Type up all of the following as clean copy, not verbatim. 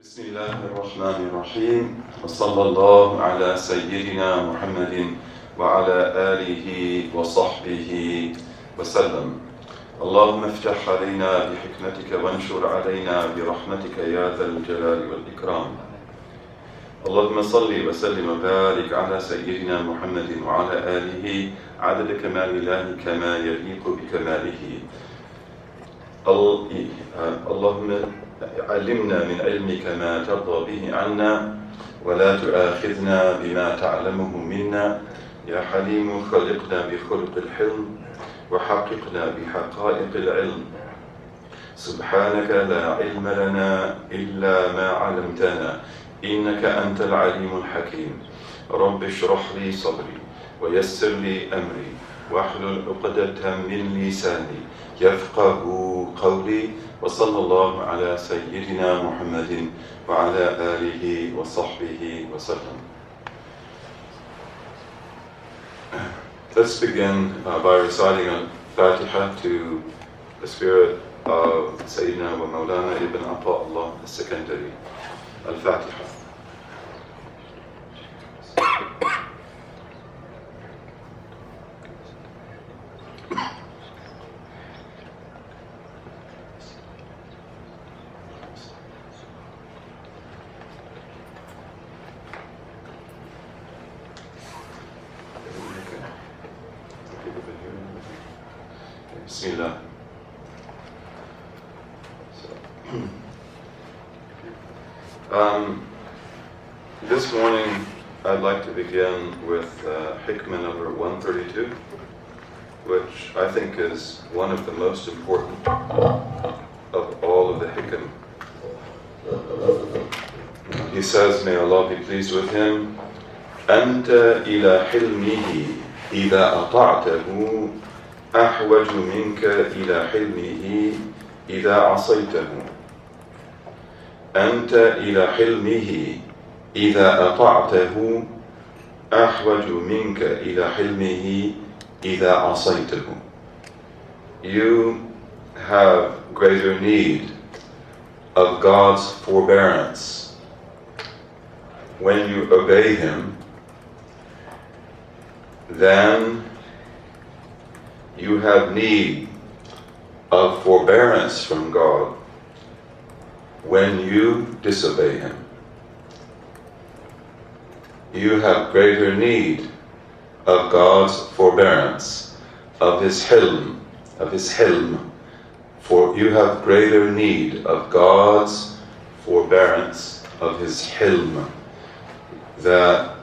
بسم الله الرحمن الرحيم وصلى الله على سيدنا محمد وعلى آله وصحبه وسلم. اللهم افتح علينا بحكمتك وانشر علينا برحمتك يا ذا الجلال والإكرام. اللهم صل وسلم وبارك على سيدنا محمد وعلى آله عدد كمال الله كما يليق بكماله. اللهم علمنا من علمك ما ترضى به عنا ولا تؤاخذنا بما تعلمه منا. يا حليم خلقنا بخلق الحلم وحققنا بحقائق العلم. سبحانك لا علم لنا إلا ما علمتنا إنك أنت العليم الحكيم. رب اشرح لي صدري ويسر لي أمري واحلل عقدة من لساني يفقه قولي. وصلى الله على سيدنا محمد وعلى آله وصحبه وسلم. Let's begin by reciting al-Fatiha to the spirit of Sayyidina wa Mawlana Ibn Abd-Allah al-Secondary. Al-Fatiha. Bismillah. This morning I'd like to begin with hikmah number 132, which I think is one of the most important of all of the hikam. He says, may Allah be pleased with him, أنت إلى حلمه إذا أطعته أحوج منك إلى حلمه إذا عصيته. أنت إلى حلمه إذا أطعته أحوج منك إلى حلمه إذا عصيته. You have greater need of God's forbearance when you obey Him than you have need of forbearance from God when you disobey Him. You have greater need of God's forbearance, of His hilm, for you have greater need of God's forbearance, of His hilm, that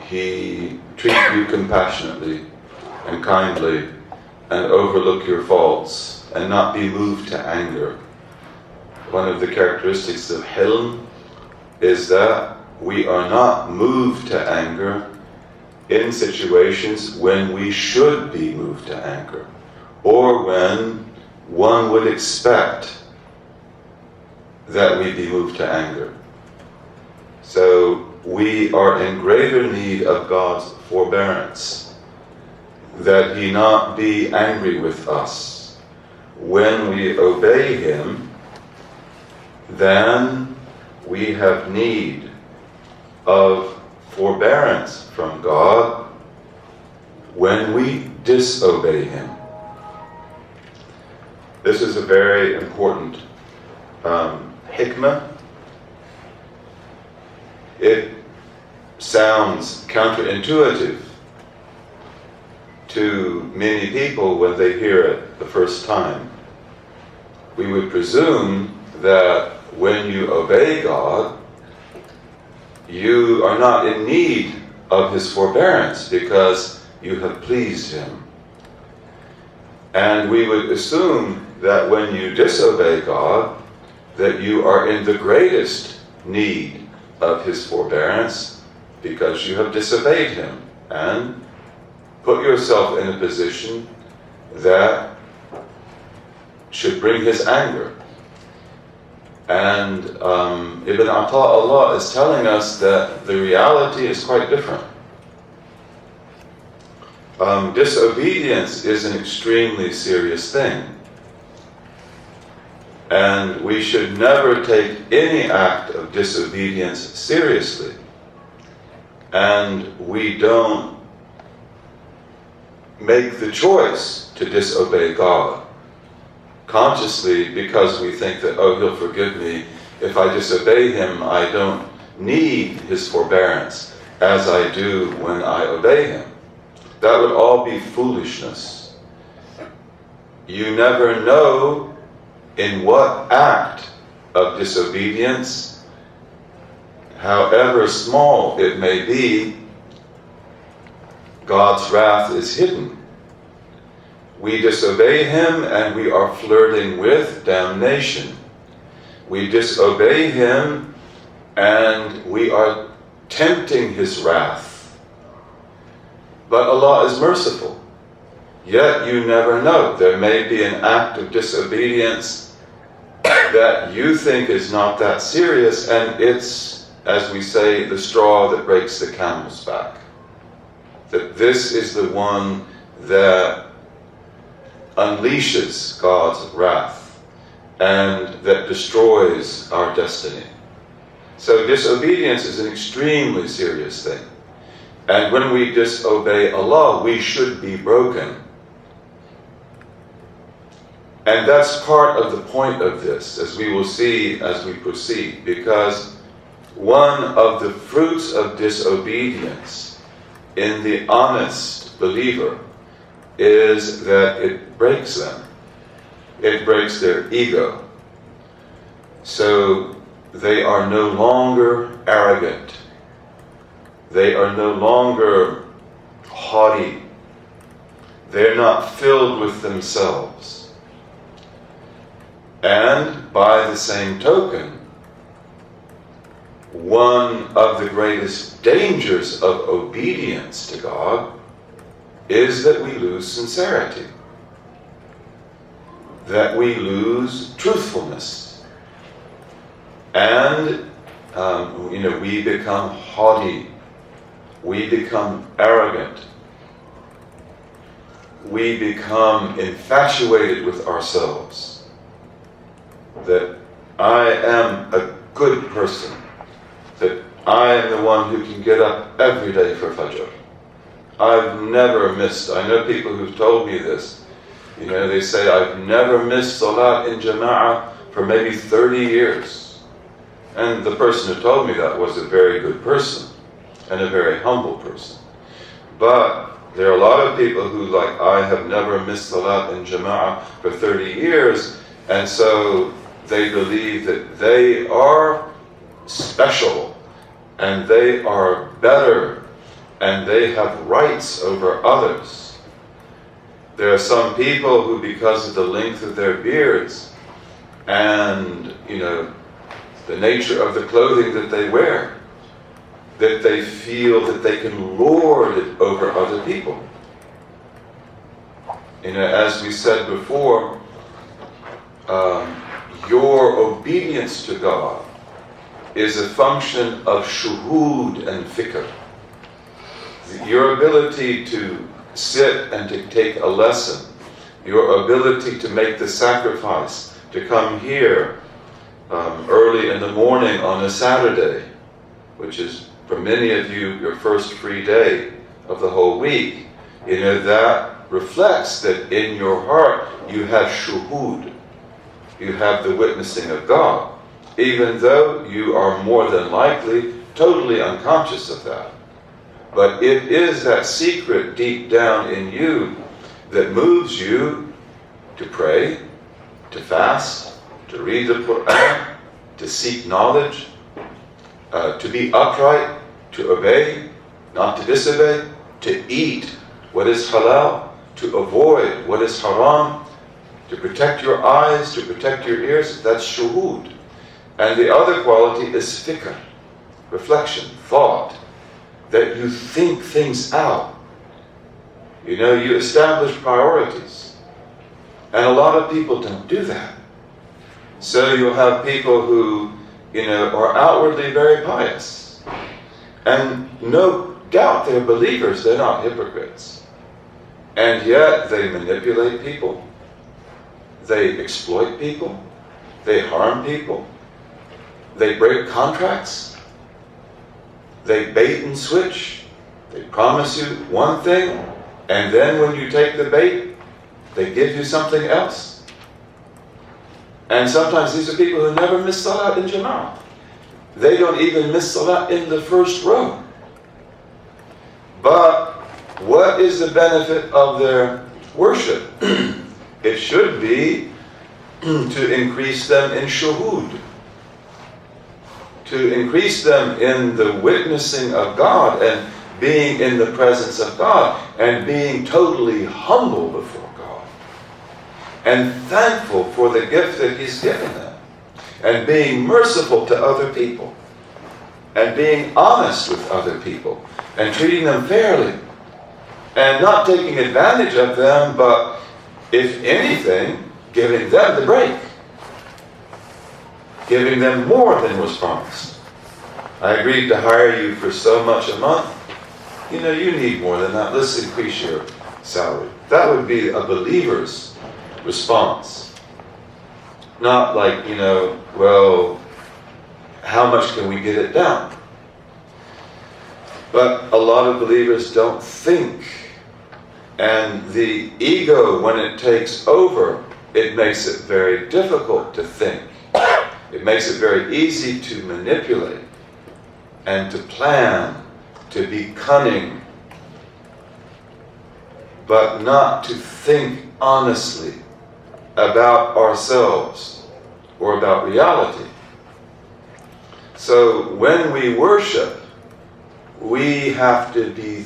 He treat you compassionately and kindly and overlook your faults and not be moved to anger. One of the characteristics of hilm is that we are not moved to anger in situations when we should be moved to anger, or when one would expect that we be moved to anger. So we are in greater need of God's forbearance, that He not be angry with us when we obey Him, then we have need of forbearance from God when we disobey Him. This is a very important hikmah. It sounds counterintuitive to many people when they hear it the first time. We would presume that when you obey God, you are not in need of His forbearance because you have pleased Him. And we would assume that when you disobey God, that you are in the greatest need of His forbearance because you have disobeyed Him and put yourself in a position that should bring His anger. And Ibn Abd-Allah is telling us that the reality is quite different. Disobedience is an extremely serious thing. And we should never take any act of disobedience seriously. And we don't make the choice to disobey God consciously because we think that, oh, He'll forgive me. If I disobey Him, I don't need His forbearance as I do when I obey Him. That would all be foolishness. You never know in what act of disobedience, however small it may be, God's wrath is hidden. We disobey Him and we are flirting with damnation. We disobey Him and we are tempting His wrath. But Allah is merciful. Yet you never know. There may be an act of disobedience that you think is not that serious, and it's, as we say, the straw that breaks the camel's back. That this is the one that unleashes God's wrath and that destroys our destiny. So disobedience is an extremely serious thing. And when we disobey Allah, we should be broken. And that's part of the point of this, as we will see as we proceed, because one of the fruits of disobedience in the honest believer is that it breaks them. It breaks their ego. So they are no longer arrogant. They are no longer haughty. They're not filled with themselves. And by the same token, one of the greatest dangers of obedience to God is that we lose sincerity, that we lose truthfulness, and we become haughty, we become arrogant, we become infatuated with ourselves. That I am a good person, that I am the one who can get up every day for Fajr. I've never missed, I know people who've told me this, they say, I've never missed Salat in Jama'ah for maybe 30 years. And the person who told me that was a very good person and a very humble person. But there are a lot of people who, I have never missed Salat in Jama'ah for 30 years, and so they believe that they are special and they are better and they have rights over others. There are some people who, because of the length of their beards and the nature of the clothing that they wear, that they feel that they can lord it over other people. As we said before, your obedience to God is a function of shuhud and fikr. Your ability to sit and to take a lesson, your ability to make the sacrifice, to come here early in the morning on a Saturday, which is for many of you your first free day of the whole week, that reflects that in your heart you have shuhud. You have the witnessing of God, even though you are more than likely totally unconscious of that. But it is that secret deep down in you that moves you to pray, to fast, to read the Qur'an, to seek knowledge, to be upright, to obey, not to disobey, to eat what is halal, to avoid what is haram, to protect your eyes, to protect your ears. That's shuhud. And the other quality is fikr, reflection, thought, that you think things out. You establish priorities. And a lot of people don't do that. So you'll have people who, are outwardly very pious. And no doubt they're believers, they're not hypocrites. And yet they manipulate people. They exploit people. They harm people. They break contracts. They bait and switch. They promise you one thing, and then when you take the bait, they give you something else. And sometimes these are people who never miss salat in Jama'ah. They don't even miss salat in the first row. But what is the benefit of their worship? It should be to increase them in shuhud, to increase them in the witnessing of God and being in the presence of God and being totally humble before God and thankful for the gift that He's given them and being merciful to other people and being honest with other people and treating them fairly and not taking advantage of them, but if anything, giving them the break, giving them more than was promised. I agreed to hire you for so much a month. You know, you need more than that. Let's increase your salary. That would be a believer's response. Not like, well, how much can we get it down? But a lot of believers don't think. And the ego, when it takes over, it makes it very difficult to think. It makes it very easy to manipulate and to plan, to be cunning, but not to think honestly about ourselves or about reality. So when we worship, we have to be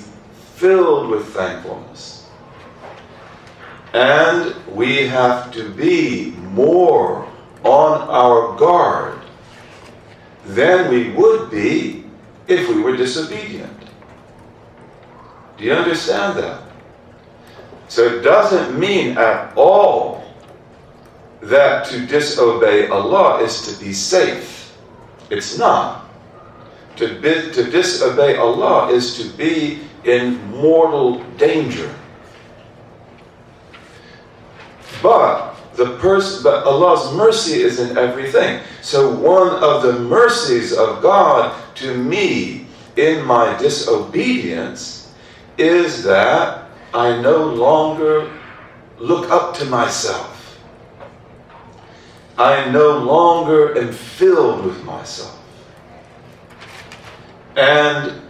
filled with thankfulness. And we have to be more on our guard than we would be if we were disobedient. Do you understand that? So it doesn't mean at all that to disobey Allah is to be safe. It's not. To disobey Allah is to be in mortal danger. But Allah's mercy is in everything. So one of the mercies of God to me in my disobedience is that I no longer look up to myself. I no longer am filled with myself. And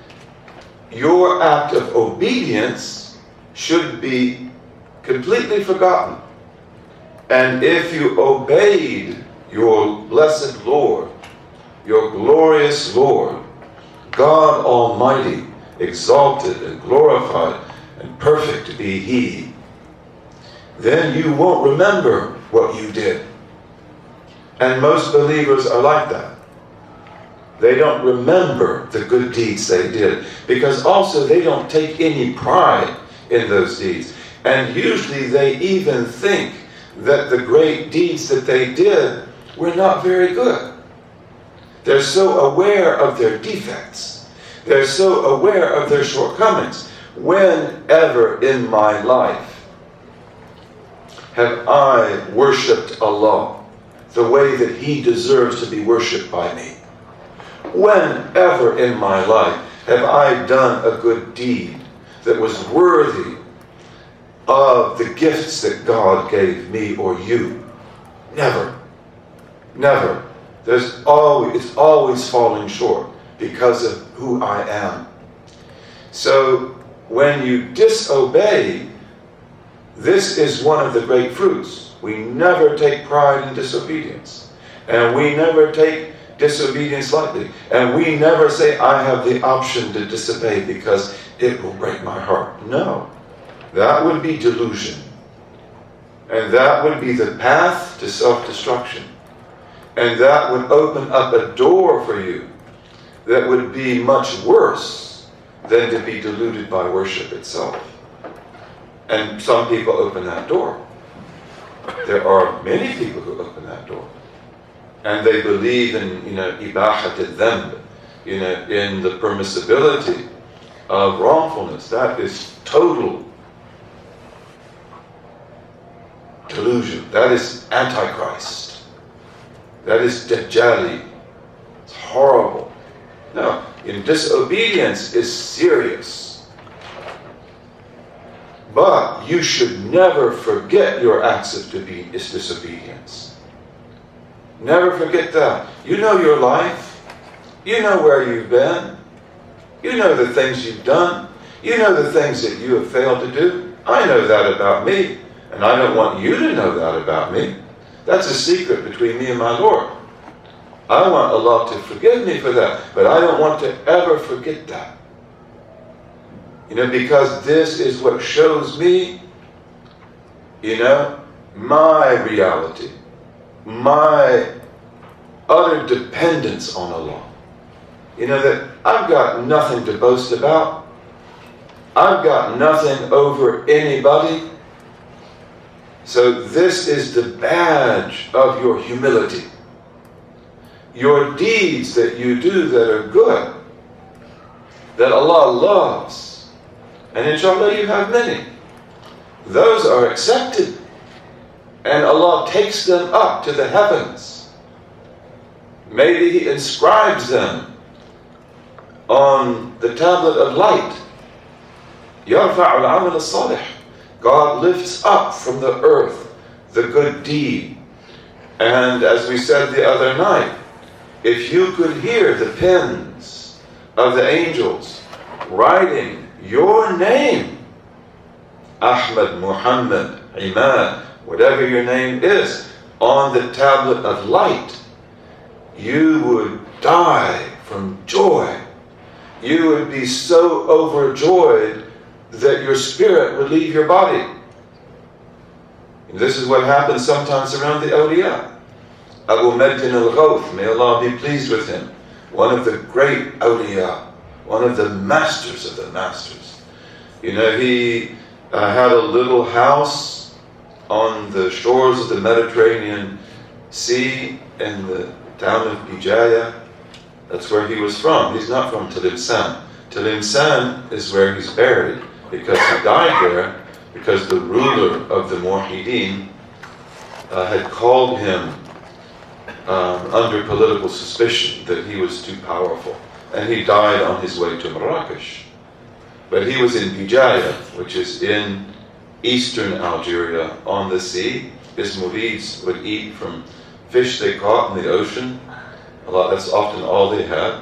your act of obedience should be completely forgotten. And if you obeyed your blessed Lord, your glorious Lord, God Almighty, exalted and glorified and perfect be He, then you won't remember what you did. And most believers are like that. They don't remember the good deeds they did, because also they don't take any pride in those deeds. And usually they even think that the great deeds that they did were not very good. They're so aware of their defects. They're so aware of their shortcomings. Whenever in my life have I worshipped Allah the way that He deserves to be worshipped by me? Whenever in my life have I done a good deed that was worthy of the gifts that God gave me or you? Never. Never. It's always falling short because of who I am. So when you disobey, this is one of the great fruits. We never take pride in disobedience. And we never take disobedience lightly. And we never say, I have the option to disobey because it will break my heart. No. That would be delusion. And that would be the path to self-destruction. And that would open up a door for you that would be much worse than to be deluded by worship itself. And some people open that door. There are many people who open that door. And they believe in, ibahat al-dhanb, in the permissibility of wrongfulness. That is total delusion. That is Antichrist. That is Dajjali. It's horrible. No, in disobedience is serious. But you should never forget your acts of disobedience. Never forget that. You know your life. You know where you've been. You know the things you've done. You know the things that you have failed to do. I know that about me, and I don't want you to know that about me. That's a secret between me and my Lord. I want Allah to forgive me for that, but I don't want to ever forget that. Because this is what shows me, my reality, my utter dependence on Allah. That I've got nothing to boast about. I've got nothing over anybody. So this is the badge of your humility. Your deeds that you do that are good, that Allah loves, and inshallah you have many, those are accepted. And Allah takes them up to the heavens. Maybe He inscribes them on the tablet of light. يَرْفَعُ الْعَمَلَ الصَّالِحِ. God lifts up from the earth the good deed. And as we said the other night, if you could hear the pens of the angels writing your name, Ahmad, Muhammad, Imad, whatever your name is, on the tablet of light, you would die from joy. You would be so overjoyed that your spirit would leave your body. And this is what happens sometimes around the awliya. Abu Majdin al-Ghawth, may Allah be pleased with him, one of the great awliya, one of the masters of the masters. He had a little house on the shores of the Mediterranean Sea in the town of Bijaya. That's where he was from. He's not from Tlemcen. Tlemcen is where he's buried because he died there because the ruler of the Muwahhideen had called him under political suspicion that he was too powerful. And he died on his way to Marrakesh. But he was in Bijaya, which is in eastern Algeria on the sea. His murids would eat from fish they caught in the ocean. That's often all they had.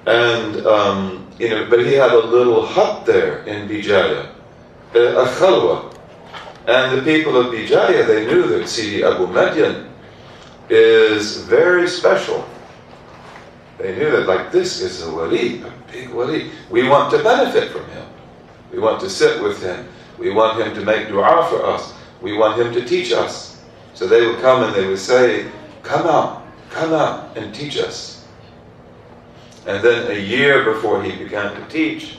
And, but he had a little hut there in Bijaya, a khalwa. And the people of Bijaya, they knew that Sidi Abu Madyan is very special. They knew that this is a wali, a big wali. We want to benefit from him. We want to sit with him. We want him to make dua for us. We want him to teach us. So they would come and they would say, come out and teach us. And then a year before he began to teach,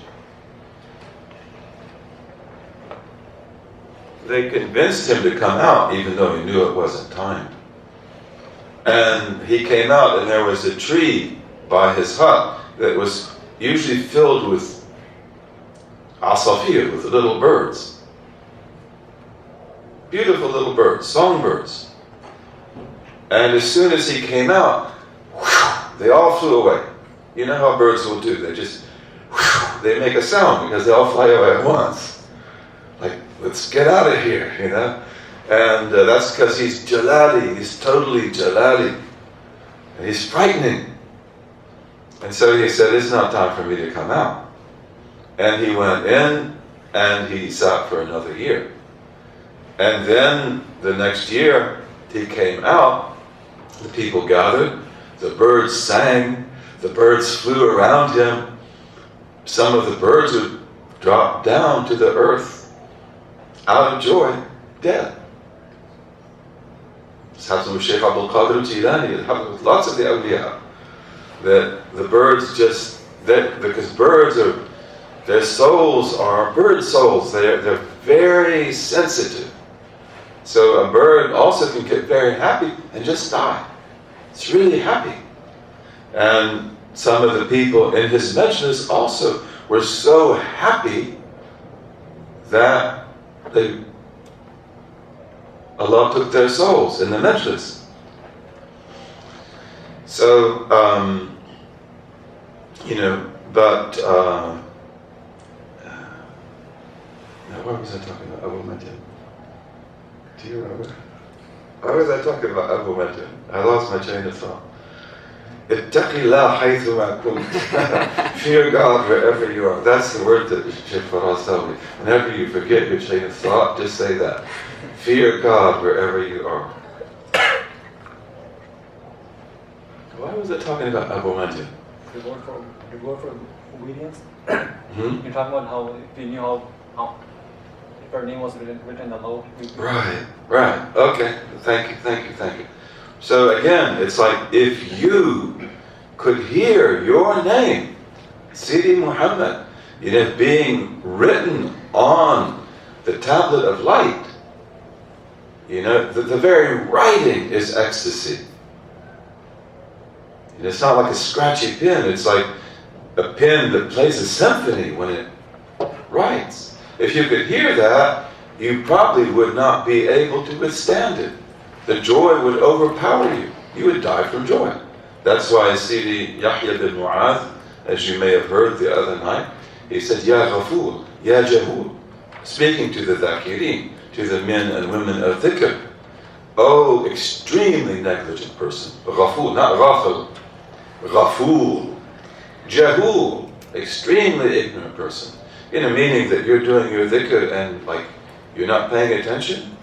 they convinced him to come out even though he knew it wasn't time. And he came out and there was a tree by his hut that was usually filled with asafir, with little birds. Beautiful little birds, songbirds. And as soon as he came out, they all flew away. You know how birds will do. They make a sound because they all fly away at once. Let's get out of here, And that's because he's Jalali, he's totally Jalali. And he's frightening. And so he said, it's not time for me to come out. And he went in and he sat for another year. And then the next year he came out, the people gathered, the birds sang, the birds flew around him. Some of the birds would drop down to the earth out of joy, dead. This happens with Sheikh Abdul Qadir Jilani, it happens with lots of the awliya. That the birds because birds are, their souls are bird souls, they're very sensitive. So a bird also can get very happy and just die. It's really happy. And some of the people in his majlis also were so happy that Allah took their souls in the majlis. So, but now what was I talking about? Abu Madin. Do you remember? Why was I talking about Abu Madin? I lost my train of thought. Ittaqillah haythuma kunt. Fear God wherever you are. That's the word that Sheikh Faraz told me. Whenever you forget your train of thought, just say that. Fear God wherever you are. Why was I talking about Abu Madin? The word for obedience. Hmm? You're talking about how if you knew how if our name was written in the law. Right. Okay. Thank you. So again, it's like if you could hear your name, Sidi Muhammad, being written on the tablet of light, the very writing is ecstasy. And it's not like a scratchy pen, it's like a pen that plays a symphony when it writes. If you could hear that, you probably would not be able to withstand it. The joy would overpower you. You would die from joy. That's why Sidi Yahya bin Mu'adh, as you may have heard the other night, he said, Ya Ghaful, Ya Jahul, speaking to the Dhakirin, to the men and women of dhikr. Oh, extremely negligent person. Ghaful, not Ghafil. Ghaful. Jahul, extremely ignorant person. Meaning that you're doing your dhikr and you're not paying attention.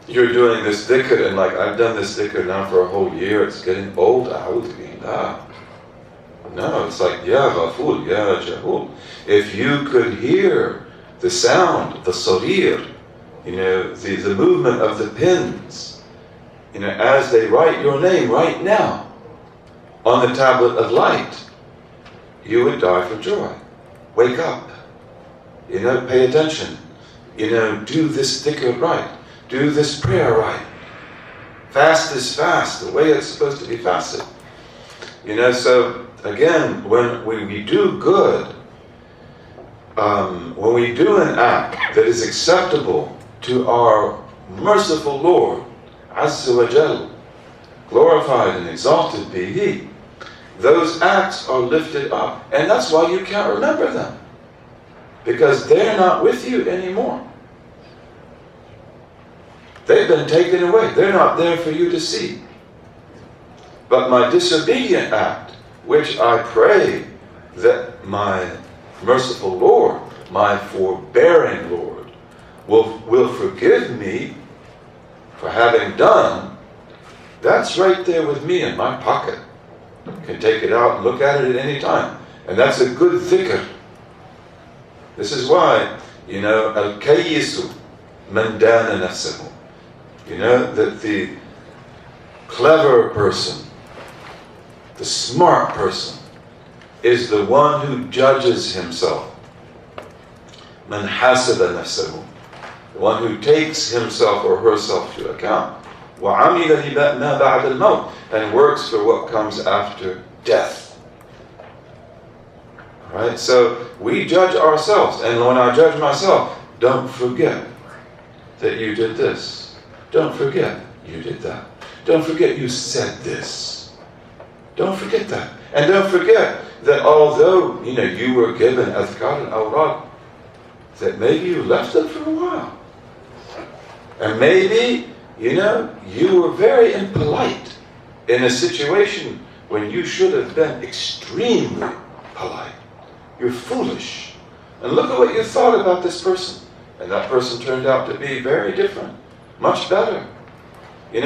You're doing this dhikr and I've done this dhikr now for a whole year, it's getting old. A'udhu billah. No, it's like, Ya Ghaful, Ya Jahul. If you could hear the sound, the sarir, the movement of the pens, as they write your name right now on the tablet of light, you would die from joy. Wake up. Pay attention. Do this dhikr right. Do this prayer right. Fast is fast, the way it's supposed to be fasted. So again, when we do good, when we do an act that is acceptable to our merciful Lord, Azza wa Jal, glorified and exalted be He, those acts are lifted up. And that's why you can't remember them. Because they're not with you anymore. They've been taken away. They're not there for you to see. But my disobedient act, which I pray that my merciful Lord, my forbearing Lord, will forgive me for having done, that's right there with me in my pocket. I can take it out and look at it at any time. And that's a good dhikr. This is why, al-kayyisu man dana nafsahu. That the clever person, the smart person, is the one who judges himself. Man hasaba nafsahu. The one who takes himself or herself to account. وَعَمِلَ مَا بَعْدَ الْمَوْتِ, and works for what comes after death. Right? So we judge ourselves, and when I judge myself, don't forget that you did this. Don't forget you did that. Don't forget you said this. Don't forget that. And don't forget that although, you were given adhkar and awrad, that maybe you left them for a while. And maybe, you were very impolite in a situation when you should have been extremely polite. You're foolish. And look at what you thought about this person. And that person turned out to be very different. Much better.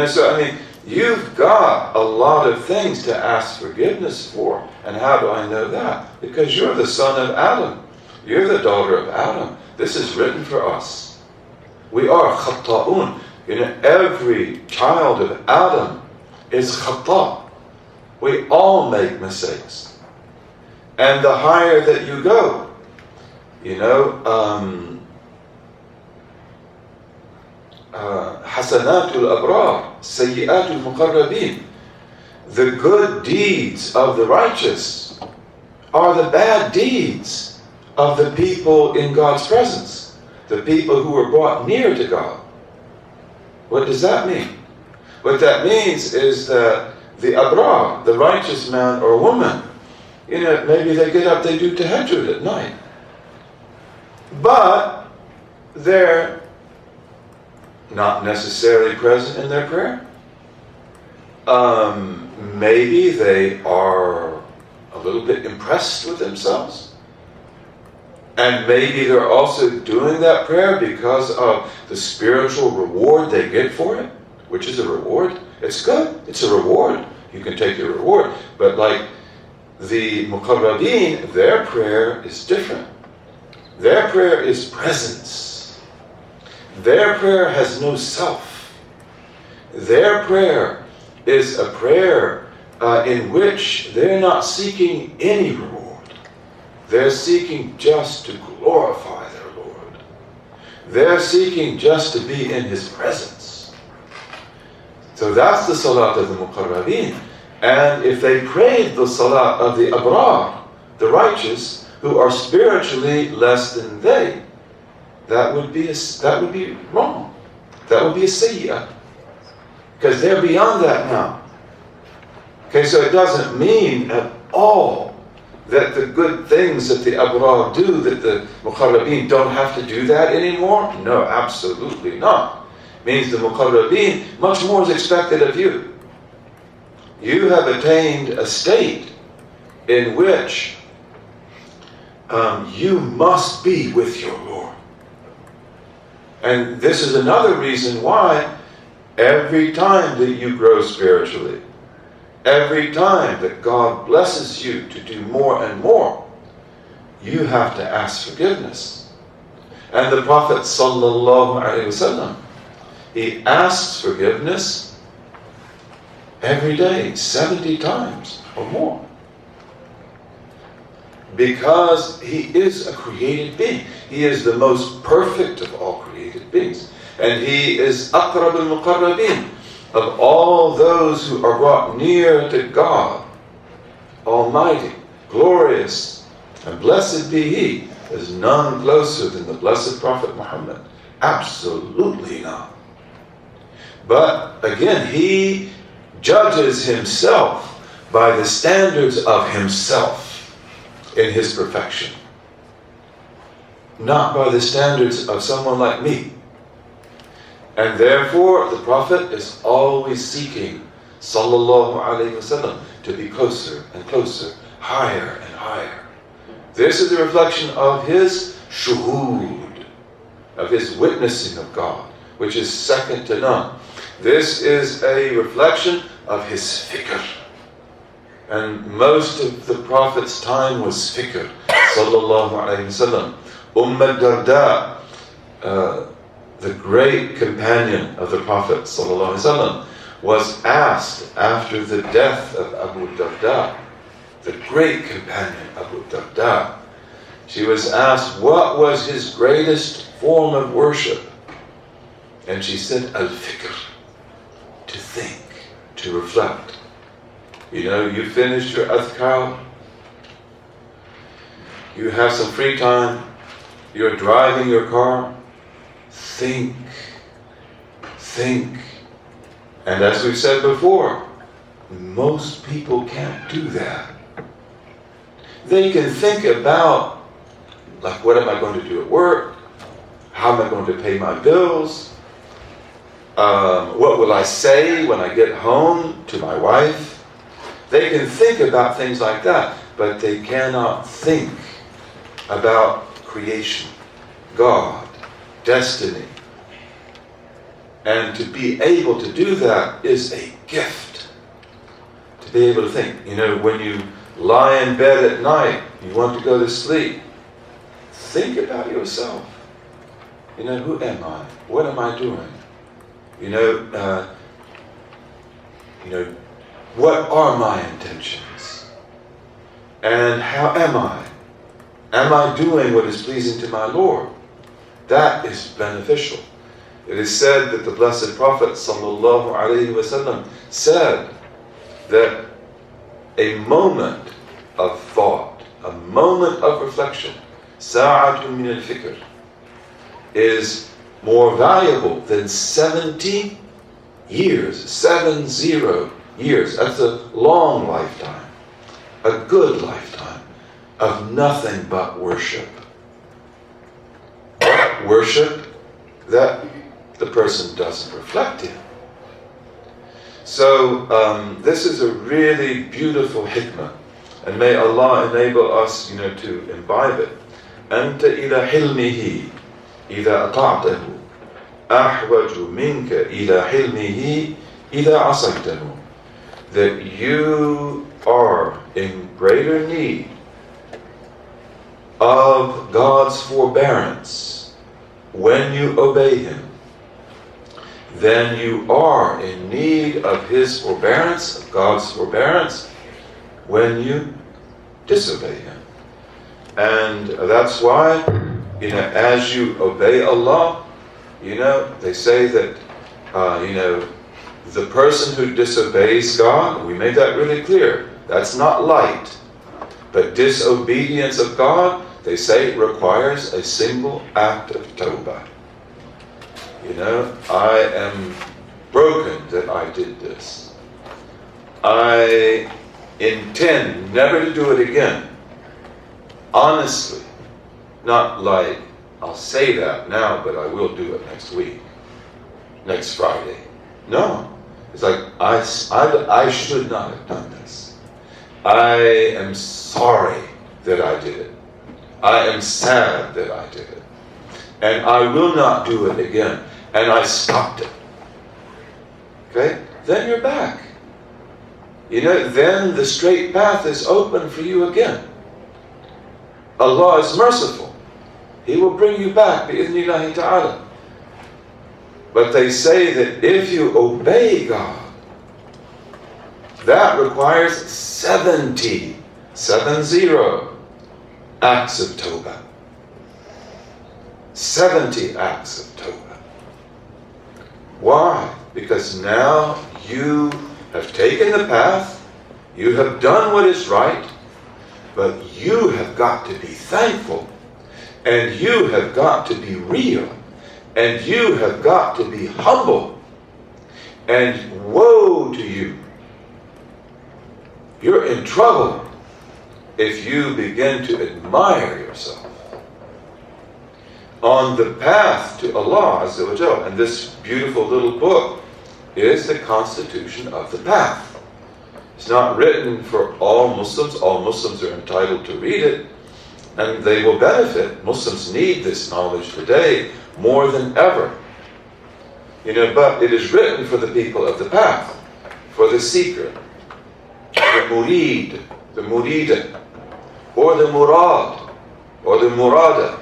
So you've got a lot of things to ask forgiveness for. And how do I know that? Because you're the son of Adam. You're the daughter of Adam. This is written for us. We are khatta'un. Every child of Adam is khata'. We all make mistakes. And the higher that you go, Hasanatul abrar, sayyi'atul muqarrabin. The good deeds of the righteous are the bad deeds of the people in God's presence, the people who were brought near to God. What does that mean? What that means is that the abrar, the righteous man or woman, maybe they get up, they do tahajjud at night. But they're not necessarily present in their prayer. Maybe they are a little bit impressed with themselves. And maybe they're also doing that prayer because of the spiritual reward they get for it, which is a reward. It's good. It's a reward. You can take your reward. But like the muqarrabeen, their prayer is different. Their prayer is presence. Their prayer has no self. Their prayer is a prayer in which they're not seeking any reward. They're seeking just to glorify their Lord. They're seeking just to be in His presence. So that's the salat of the muqarrabeen. And if they prayed the salat of the abrar, the righteous, who are spiritually less than they, that would be wrong. That would be a sayyah. Because they're beyond that now. Okay, so it doesn't mean at all that the good things that the abrar do, that the muqarrabeen don't have to do that anymore. No, absolutely not. It means the muqarrabeen, much more is expected of you. You have attained a state in which you must be with your Lord. And this is another reason why every time that you grow spiritually, every time that God blesses you to do more and more, you have to ask forgiveness. And the Prophet ﷺ, he asks forgiveness every day, 70 times or more. Because he is a created being. He is the most perfect of all created beings. And he is aqrab al-muqarrabin, of all those who are brought near to God, Almighty, glorious, and blessed be He. There's none closer than the blessed Prophet Muhammad. Absolutely not. But again, he judges himself by the standards of himself in his perfection, not by the standards of someone like me. And therefore, the Prophet is always seeking, sallallahu alayhi wasallam, to be closer and closer, higher and higher. This is a reflection of his shuhud, of his witnessing of God, which is second to none. This is a reflection of his fikr. And most of the Prophet's time was fikr, sallallahu alayhi wasallam. Abd-Allah, the great companion of the Prophet ﷺ, was asked after the death of Abu Darda, the great companion Abu Darda. She was asked what was his greatest form of worship. And she said, al-fikr, to think, to reflect. You finished your adhkar, you have some free time, you're driving your car, think. And as we've said before, most people can't do that. They can think about, like, what am I going to do at work? How am I going to pay my bills? What will I say when I get home to my wife? They can think about things like that, but they cannot think about creation, God, destiny. And to be able to do that is a gift. To be able to think. When you lie in bed at night, you want to go to sleep, think about yourself. Who am I? What am I doing? What are my intentions? And how am I? Am I doing what is pleasing to my Lord? That is beneficial. It is said that the Blessed Prophet ﷺ said that a moment of thought, a moment of reflection, sa'atun min al-fikr, is more valuable than 70 years, 70 years. That's a long lifetime, a good lifetime of nothing but worship. Worship that the person doesn't reflect in. So this is a really beautiful hikmah, and may Allah enable us, to imbibe it. أنت إلى حلمه إذا أطعته أحوج منك إلى حلمه إذا عصيته. That you are in greater need of God's forbearance when you obey Him than you are in need of His forbearance, of God's forbearance, when you disobey Him. And that's why, as you obey Allah, they say that, the person who disobeys God, we made that really clear, that's not light. But disobedience of God, they say, requires a single act of tawbah. I am broken that I did this. I intend never to do it again. Honestly, not like, I'll say that now, but I will do it next week, next Friday. No, it's like, I should not have done this. I am sorry that I did it. I am sad that I did it. And I will not do it again. And I stopped it. Okay? Then you're back. Then the straight path is open for you again. Allah is merciful. He will bring you back, bi'idhnillahi ta'ala. But they say that if you obey God, that requires 70 acts of tawbah. 70 acts of tawbah. Why? Because now you have taken the path, you have done what is right, but you have got to be thankful, and you have got to be real, and you have got to be humble, and woe to you. You're in trouble if you begin to admire yourself on the path to Allah Azza wa Jal. And this beautiful little book is the constitution of the path. It's not written for all Muslims. All Muslims are entitled to read it, and they will benefit. Muslims need this knowledge today more than ever. But it is written for the people of the path, for the seeker, the murid, the murida, or the murad, or the murada.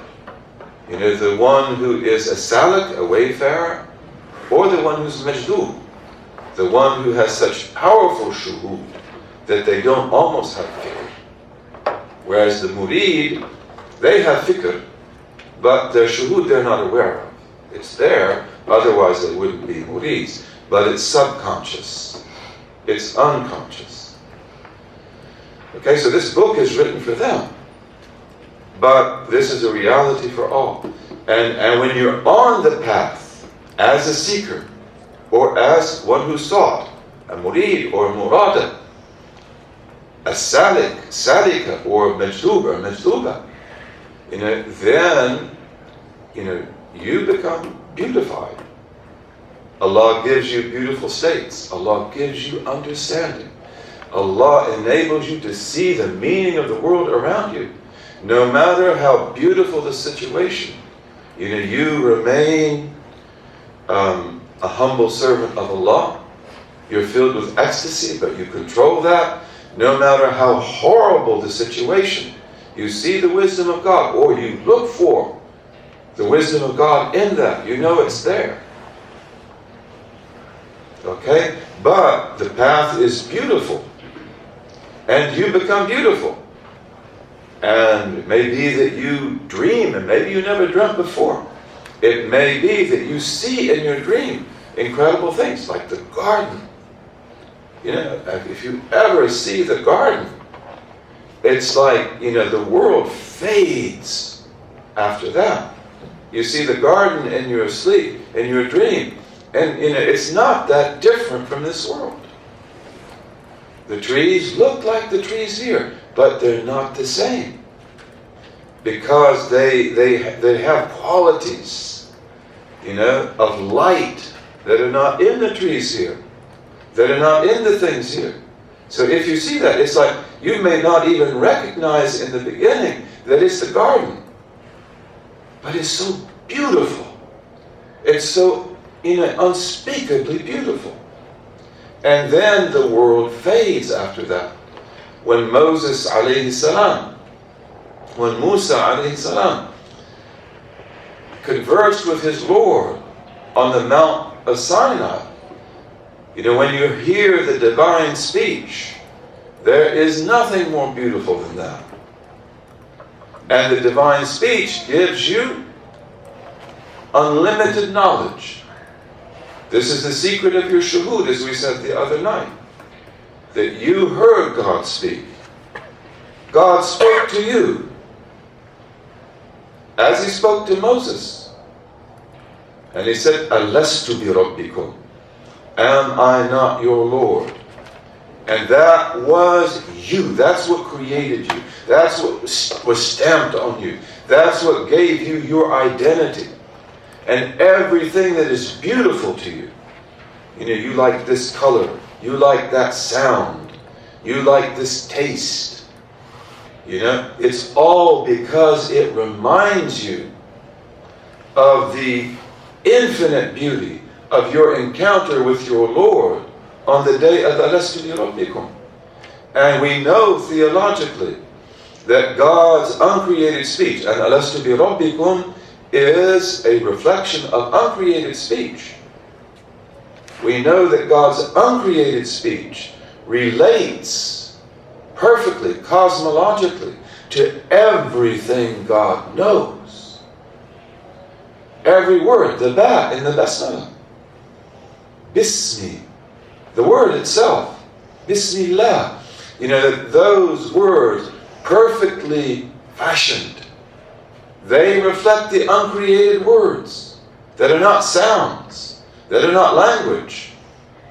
The one who is a salik, a wayfarer, or the one who's majdub, the one who has such powerful shuhud that they don't almost have fikr. Whereas the murid, they have fikr, but their shuhud they're not aware of. It's there, otherwise they wouldn't be murids. But it's subconscious. It's unconscious. Okay, so this book is written for them. But this is a reality for all. And when you're on the path, as a seeker, or as one who sought, a murid or a murada, a salik, salika, or majdub or majduba, then, you become beautified. Allah gives you beautiful states. Allah gives you understanding. Allah enables you to see the meaning of the world around you. No matter how beautiful the situation, you remain a humble servant of Allah. You're filled with ecstasy, but you control that. No matter how horrible the situation, you see the wisdom of God, or you look for the wisdom of God in that. You know it's there. Okay? But the path is beautiful. And you become beautiful. And it may be that you dream, and maybe you never dreamt before. It may be that you see in your dream incredible things, like the garden. If you ever see the garden, it's like, the world fades after that. You see the garden in your sleep, in your dream, and it's not that different from this world. The trees look like the trees here, but they're not the same. Because they have qualities, of light that are not in the trees here, that are not in the things here. So if you see that, it's like you may not even recognize in the beginning that it's the garden. But it's so beautiful. It's so unspeakably beautiful. And then the world fades after that. When Moses alayhi salam, when Musa alayhi salam conversed with his Lord on the Mount of Sinai, when you hear the divine speech, there is nothing more beautiful than that. And the divine speech gives you unlimited knowledge. This is the secret of your shuhud, as we said the other night. That you heard God speak. God spoke to you as He spoke to Moses. And He said, Alastu bi rabbikum? Am I not your Lord? And that was you. That's what created you. That's what was stamped on you. That's what gave you your identity. And everything that is beautiful to you. You like this color. You like that sound. You like this taste. It's all because it reminds you of the infinite beauty of your encounter with your Lord on the day of Alastu bi rabbikum. And we know theologically that God's uncreated speech, and Alastu bi rabbikum, is a reflection of uncreated speech. We know that God's uncreated speech relates perfectly, cosmologically, to everything God knows. Every word, the ba in the basmalah. Bismi, the word itself. Bismillah. Those words perfectly fashioned. They reflect the uncreated words that are not sounds, that are not language,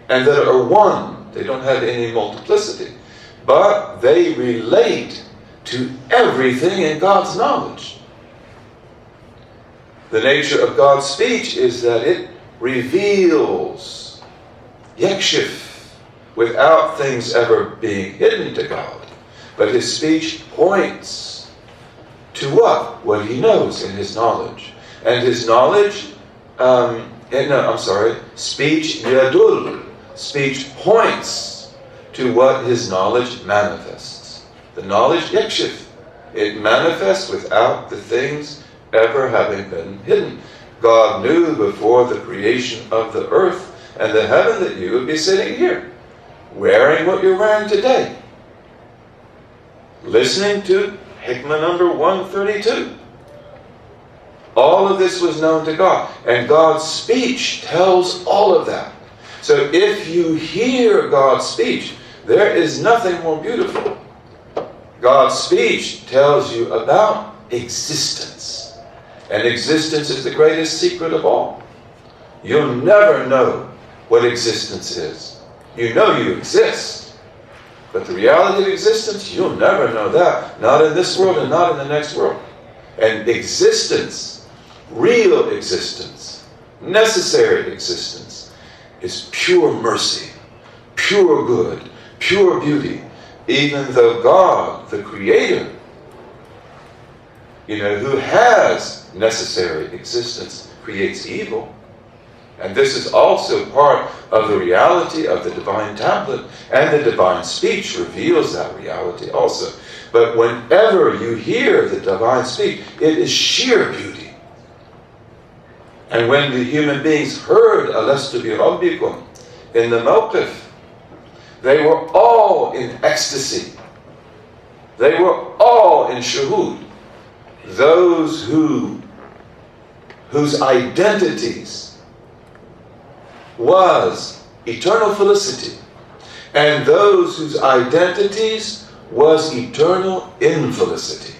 and that are one. They don't have any multiplicity. But they relate to everything in God's knowledge. The nature of God's speech is that it reveals, yakshif, without things ever being hidden to God. But His speech points to what? What He knows in His knowledge. And His knowledge, speech yadul. Speech points to what His knowledge manifests. The knowledge yakshif. It manifests without the things ever having been hidden. God knew before the creation of the earth and the heaven that you would be sitting here, wearing what you're wearing today, listening to hikmah number 132. All of this was known to God, and God's speech tells all of that. So if you hear God's speech, there is nothing more beautiful. God's speech tells you about existence. And existence is the greatest secret of all. You'll never know what existence is. You know you exist. But the reality of existence, you'll never know that. Not in this world and not in the next world. And existence, real existence, necessary existence, is pure mercy, pure good, pure beauty. Even though God, the Creator, who has necessary existence, creates evil. And this is also part of the reality of the divine tablet, and the divine speech reveals that reality also. But whenever you hear the divine speech, it is sheer beauty. And when the human beings heard Alastu bi rabbikum in the mawqif, they were all in ecstasy. They were all in shuhud. Those whose identities was eternal felicity, and those whose identities was eternal infelicity.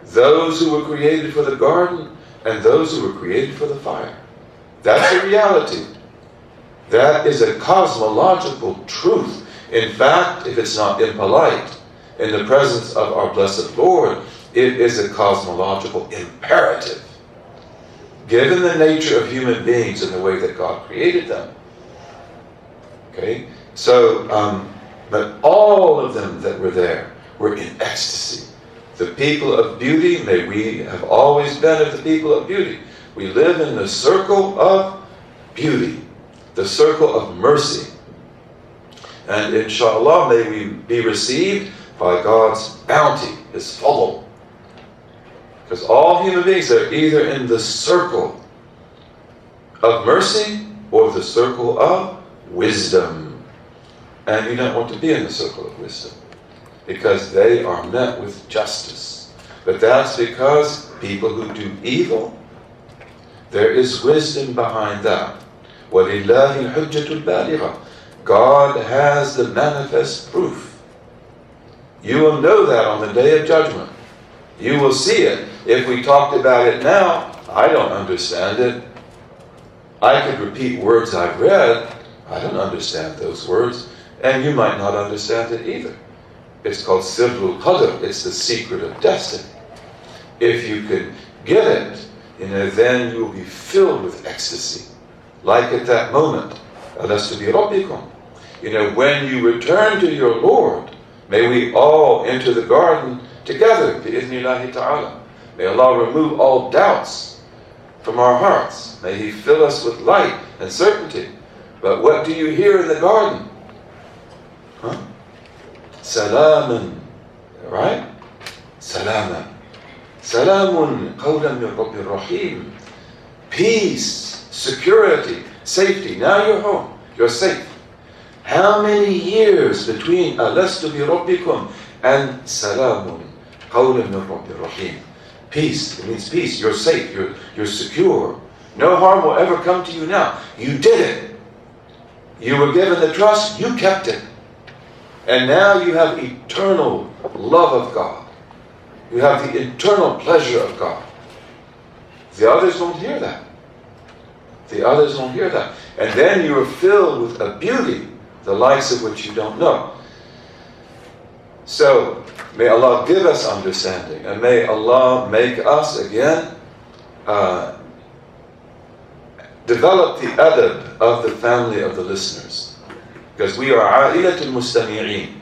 Those who were created for the garden and those who were created for the fire. That's a reality. That is a cosmological truth. In fact, if it's not impolite, in the presence of our blessed Lord, it is a cosmological imperative. Given the nature of human beings and the way that God created them. Okay? So, but all of them that were there were in ecstasy. The people of beauty, may we have always been of the people of beauty. We live in the circle of beauty, the circle of mercy. And inshallah, may we be received by God's bounty, His fadl. Because all human beings are either in the circle of mercy or the circle of wisdom. And you don't want to be in the circle of wisdom, because they are met with justice. But that's because people who do evil, there is wisdom behind that. وَلِلَّهِ الْحُجَّةُ الْبَالِغَةُ. God has the manifest proof. You will know that on the day of judgment. You will see it. If we talked about it now, I don't understand it. I could repeat words I've read. I don't understand those words. And you might not understand it either. It's called Sirrul Qadr. It's the secret of destiny. If you can get it, then you will be filled with ecstasy. Like at that moment. Alastu bi rabbikum. When you return to your Lord, may we all enter the garden together, bi-idhnillahi ta'ala. May Allah remove all doubts from our hearts. May He fill us with light and certainty. But what do you hear in the garden? Salaman. Right? Salaman. Salamun qawlan min Rabbir Rahim. Peace, security, safety. Now you're home. You're safe. How many years between Alastu bi Rabbikum and Salamun qawlan min Rabbir Rahim? Peace. It means peace. You're safe. You're secure. No harm will ever come to you now. You did it. You were given the trust. You kept it. And now you have eternal love of God. You have the eternal pleasure of God. The others won't hear that. The others won't hear that. And then you are filled with a beauty, the likes of which you don't know. So, may Allah give us understanding, and may Allah make us again develop the adab of the family of the listeners. Because we are a'ilatul mustami'een.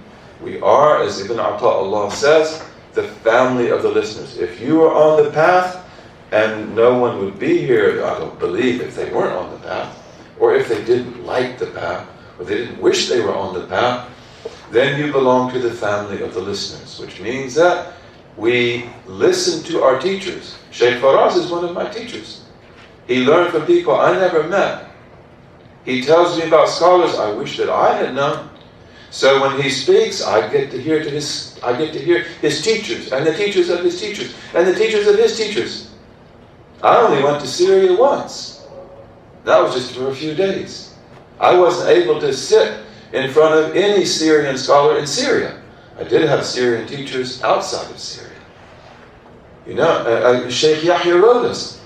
We are, as Ibn Abd-Allah says, the family of the listeners. If you are on the path, and no one would be here, I don't believe, if they weren't on the path, or if they didn't like the path, or they didn't wish they were on the path, then you belong to the family of the listeners, which means that we listen to our teachers. Shaykh Faraz is one of my teachers. He learned from people I never met. He tells me about scholars I wish that I had known. So when he speaks, I get to hear his teachers, and the teachers of his teachers, and the teachers of his teachers. I only went to Syria once. That was just for a few days. I wasn't able to sit in front of any Syrian scholar in Syria. I did have Syrian teachers outside of Syria. Sheikh Yahya Rodas,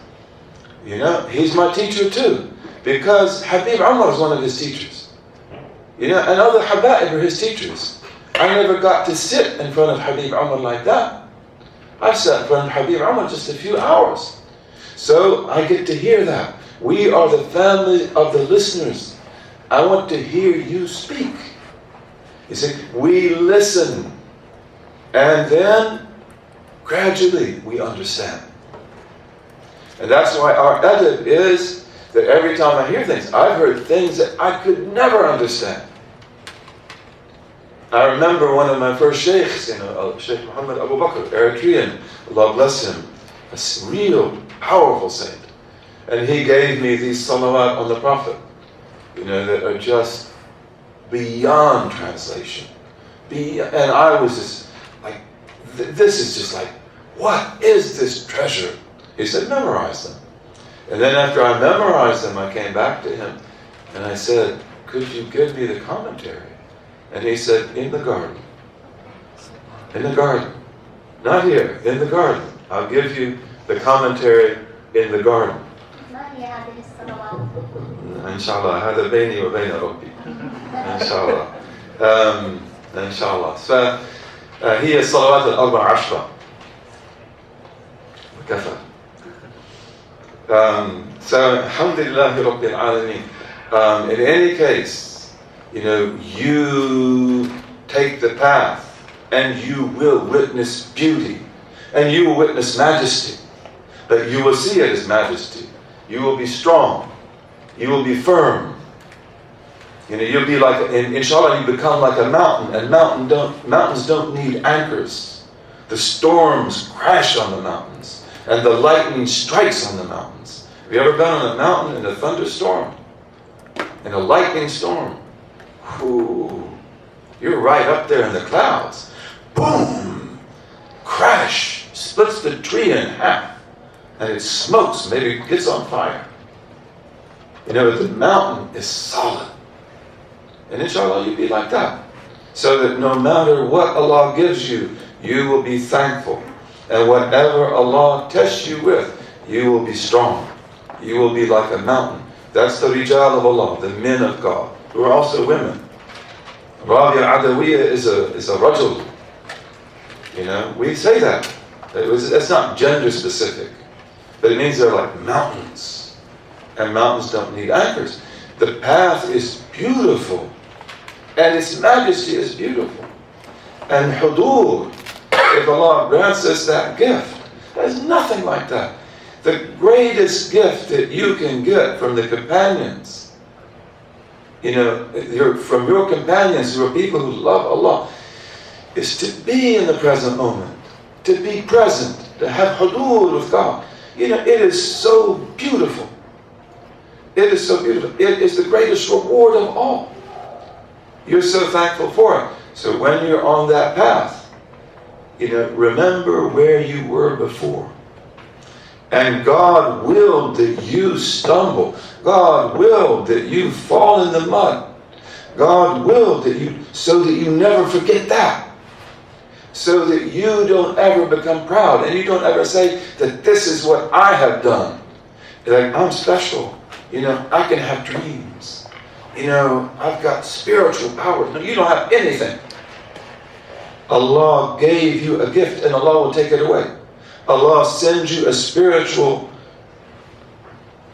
he's my teacher too. Because Habib Umar is one of his teachers. And other Habaib are his teachers. I never got to sit in front of Habib Umar like that. I've sat in front of Habib Umar just a few hours. So I get to hear that. We are the family of the listeners. I want to hear you speak. You see, we listen. And then, gradually, we understand. And that's why our adab is that every time I hear things, I've heard things that I could never understand. I remember one of my first sheikhs, Sheikh Muhammad Abu Bakr, Eritrean, Allah bless him, a real powerful saint. And he gave me these salawat on the Prophet, that are just beyond translation. And I was just like, this is just like, what is this treasure? He said, memorize them. And then after I memorized them, I came back to him and I said, could you give me the commentary? And he said, in the garden. In the garden. Not here, in the garden. I'll give you the commentary in the garden. Inshallah, هذا بيني وبين ربي. Inshallah. إن شاء الله. فهي الصلوات الأربع عشرة وكفى. So alhamdulillah Rabbil Alameen. In any case, you take the path and you will witness beauty and you will witness majesty, but you will see it as majesty. You will be strong, you will be firm. You'll be like, inshallah, you become like a mountain, and mountains don't need anchors. The storms crash on the mountains and the lightning strikes on the mountains. Have you ever been on a mountain in a thunderstorm? In a lightning storm? Whew. You're right up there in the clouds. Boom! Crash! Splits the tree in half. And it smokes, maybe it gets on fire. The mountain is solid. And inshallah you'll be like that. So that no matter what Allah gives you, you will be thankful. And whatever Allah tests you with, you will be strong. You will be like a mountain. That's the Rijal of Allah, the men of God, who are also women. Rabia Adawiyya is a rajul. We say that. That's not gender specific. But it means they're like mountains. And mountains don't need anchors. The path is beautiful. And its majesty is beautiful. And hudur, if Allah grants us that gift, there's nothing like that. The greatest gift that you can get from the companions, from your companions who are people who love Allah, is to be in the present moment, to be present, to have hudur with God. It is so beautiful. It is so beautiful. It is the greatest reward of all. You're so thankful for it. So when you're on that path, remember where you were before. And God willed that you stumble. God willed that you fall in the mud. God willed that so that you never forget that. So that you don't ever become proud and you don't ever say that this is what I have done. Like, I'm special. I can have dreams. I've got spiritual power. No, you don't have anything. Allah gave you a gift and Allah will take it away. Allah sends you a spiritual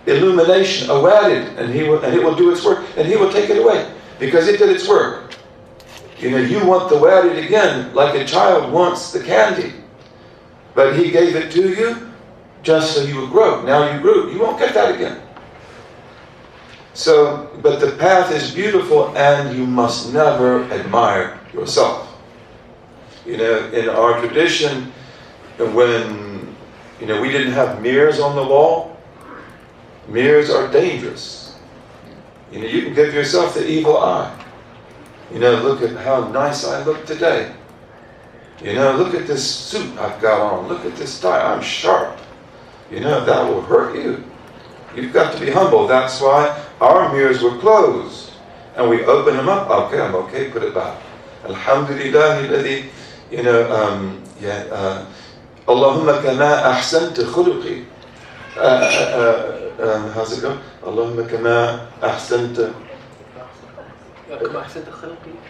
illumination, a wadid, and it will do its work, and He will take it away because it did its work. You want the wadid again, like a child wants the candy, but He gave it to you just so you would grow. Now you grew, you won't get that again. So, but the path is beautiful, and you must never admire yourself. In our tradition, when we didn't have mirrors on the wall, mirrors are dangerous. You can give yourself the evil eye. Look at how nice I look today. Look at this suit I've got on. Look at this tie. I'm sharp. That will hurt you. You've got to be humble. That's why our mirrors were closed. And we open them up. Okay, I'm okay, put it back. Alhamdulillah, alladhi, Allahumma kama ahsanta khuluqi. How's it go? Allahumma kama ahsanta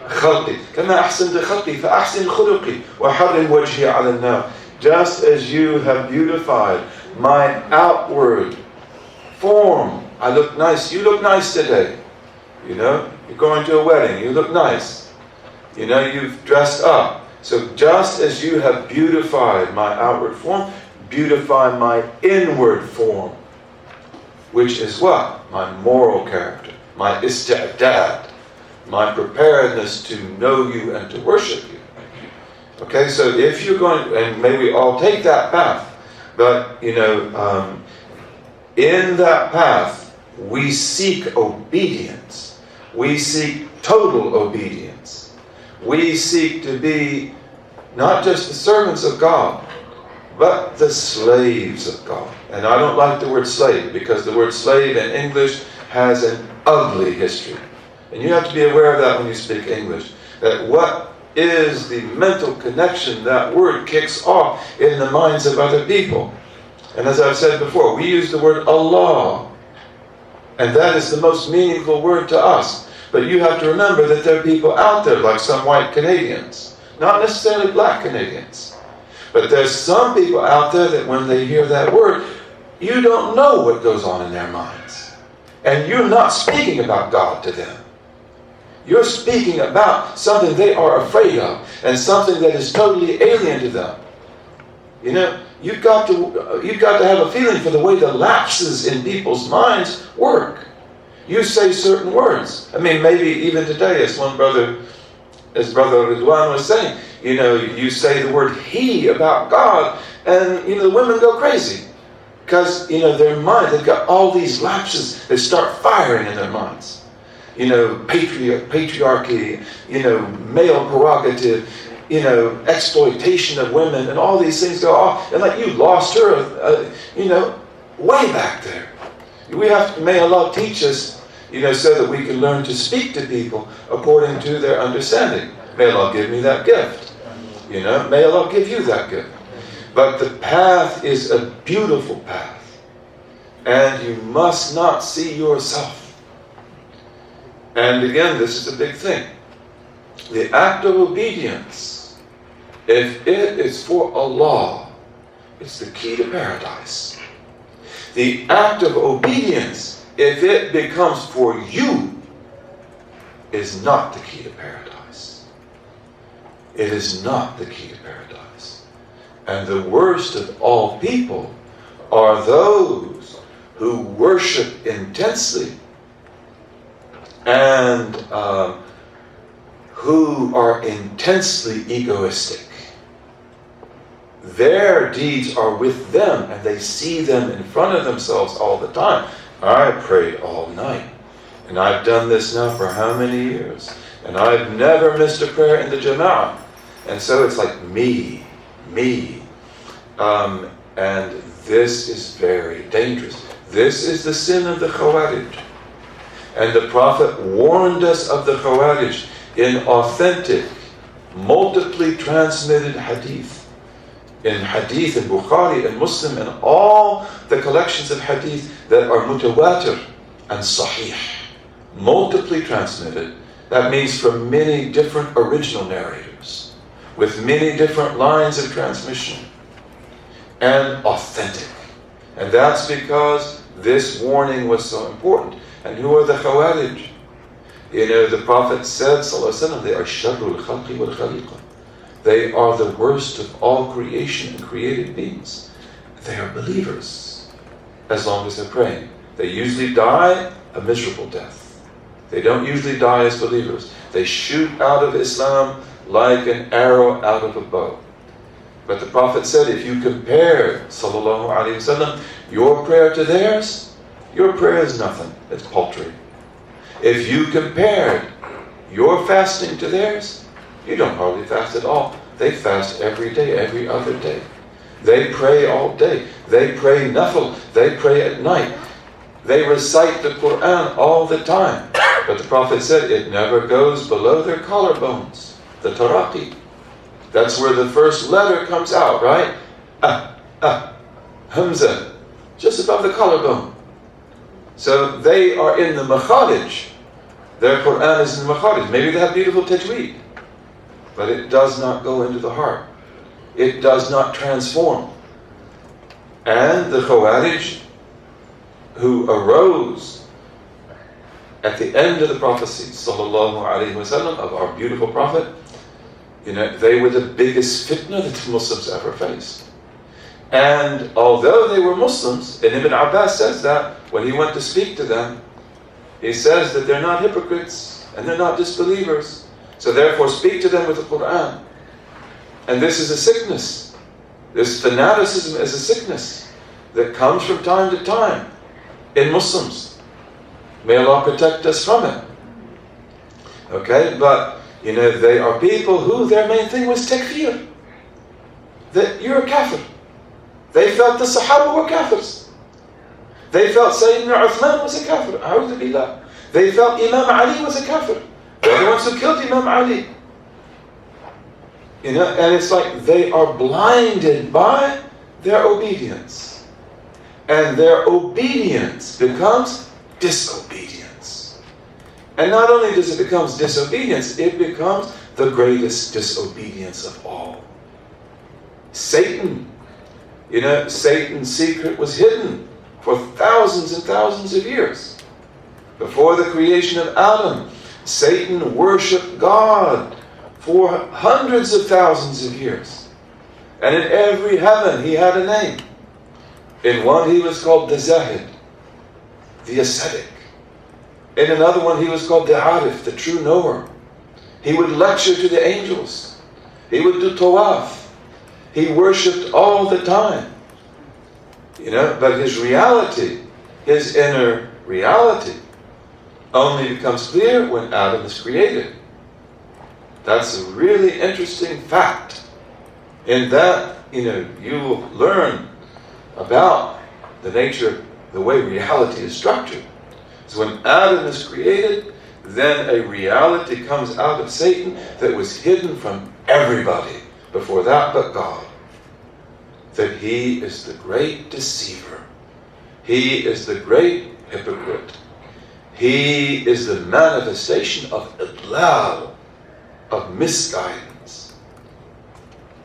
خلقي كما أحسنت خلقي فأحسن خلقي وحرم وجهي على النار. Just as you have beautified my outward form. I look nice. You look nice today. You're going to a wedding. You look nice. You've dressed up. So just as you have beautified my outward form, beautify my inward form. Which is what? My moral character. My isti'dad. My preparedness to know you and to worship you. Okay, so if you're going, and may we all take that path, but in that path we seek obedience. We seek total obedience. We seek to be not just the servants of God, but the slaves of God. And I don't like the word slave, because the word slave in English has an ugly history. And you have to be aware of that when you speak English. That what is the mental connection that word kicks off in the minds of other people. And as I've said before, we use the word Allah. And that is the most meaningful word to us. But you have to remember that there are people out there, like some white Canadians, not necessarily black Canadians, but there's some people out there that when they hear that word, you don't know what goes on in their minds. And you're not speaking about God to them. You're speaking about something they are afraid of, and something that is totally alien to them. You know, you've got to have a feeling for the way the lapses in people's minds work. You say certain words. I mean, maybe even today, as Brother Ridwan was saying, you know, you say the word he about God, and, you know, the women go crazy. Because, you know, their mind, they've got all these lapses that start firing in their minds. You know, patriarchy, you know, male prerogative, you know, exploitation of women, and all these things go off. And like, you lost her, you know, way back there. May Allah teach us, you know, so that we can learn to speak to people according to their understanding. May Allah give me that gift. You know, may Allah give you that gift. But the path is a beautiful path. And you must not see yourself. And again, this is a big thing. The act of obedience, if it is for Allah, it's the key to paradise. The act of obedience, if it becomes for you, is not the key to paradise. It is not the key to paradise. And the worst of all people are those who worship intensely and who are intensely egoistic. Their deeds are with them, and they see them in front of themselves all the time. I prayed all night, and I've done this now for how many years? And I've never missed a prayer in the Jama'ah. And so it's like me. And this is very dangerous. This is the sin of the Khawarij. And the Prophet warned us of the Khawarij in authentic, multiply transmitted hadith. In hadith, in Bukhari, and Muslim, and all the collections of hadith that are mutawatir and sahih. Multiply transmitted. That means from many different original narrators, with many different lines of transmission, and authentic. And that's because this warning was so important. And who are the Khawarij? You know, the Prophet said, sallallahu alaihi wasallam, they are sharrul khalqi wal khaliqa. They are the worst of all creation and created beings. They are believers, as long as they're praying. They usually die a miserable death. They don't usually die as believers. They shoot out of Islam like an arrow out of a bow. But the Prophet said, if you compare, sallallahu alaihi wasallam, your prayer to theirs, your prayer is nothing. It's paltry. If you compared your fasting to theirs, you don't hardly fast at all. They fast every day, every other day. They pray all day. They pray nafil. They pray at night. They recite the Qur'an all the time. But the Prophet said it never goes below their collarbones, the taraqi. That's where the first letter comes out, right? Hamza, just above the collarbone. So they are in the makharij. Their Qur'an is in the makharij. Maybe they have beautiful tajweed, but it does not go into the heart. It does not transform. And the Khawarij, who arose at the end of the prophecy, sallallahu alaihi wasallam, of our beautiful Prophet, you know, they were the biggest fitna that the Muslims ever faced. And although they were Muslims, and Ibn Abbas says that when he went to speak to them, he says that they're not hypocrites and they're not disbelievers. So therefore speak to them with the Qur'an. And this is a sickness. This fanaticism is a sickness that comes from time to time in Muslims. May Allah protect us from it. Okay, but you know, they are people who their main thing was takfir. That you're a kafir. They felt the Sahaba were kafirs. They felt Sayyidina Uthman was a kafir. A'udhu billah. They felt Imam Ali was a kafir. They're the ones who killed Imam Ali. You know, and it's like they are blinded by their obedience. And their obedience becomes disobedience. And not only does it become disobedience, it becomes the greatest disobedience of all. Satan, Satan's secret was hidden for thousands and thousands of years. Before the creation of Adam, Satan worshipped God for hundreds of thousands of years. And in every heaven he had a name. In one he was called the Zahid, the ascetic. In another one he was called the Arif, the true knower. He would lecture to the angels. He would do tawaf. He worshipped all the time. But his reality, his inner reality, only becomes clear when Adam is created. That's a really interesting fact. In that, you will learn about the nature, the way reality is structured. So when Adam is created, then a reality comes out of Satan that was hidden from everybody before that but God. That he is the great deceiver. He is the great hypocrite. He is the manifestation of idlal, of misguidance.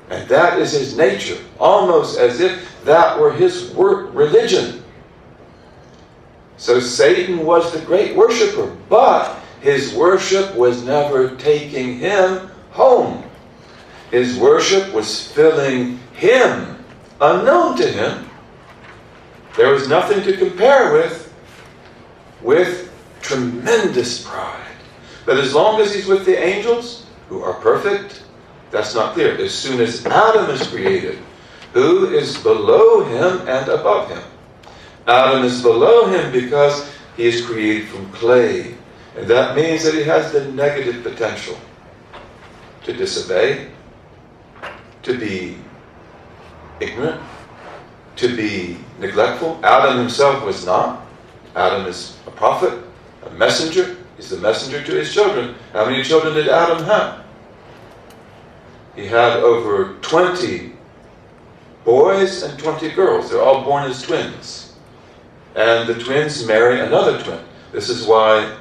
And that is his nature, almost as if that were his religion. So Satan was the great worshiper, but his worship was never taking him home. His worship was filling him, unknown to him. There was nothing to compare with tremendous pride. But as long as he's with the angels, who are perfect, that's not clear. As soon as Adam is created, who is below him and above him? Adam is below him because he is created from clay. And that means that he has the negative potential to disobey, to be ignorant, to be neglectful. Adam himself was not. Adam is a prophet, a messenger. He's the messenger to his children. How many children did Adam have? He had over 20 boys and 20 girls. They're all born as twins. And the twins marry another twin. This is why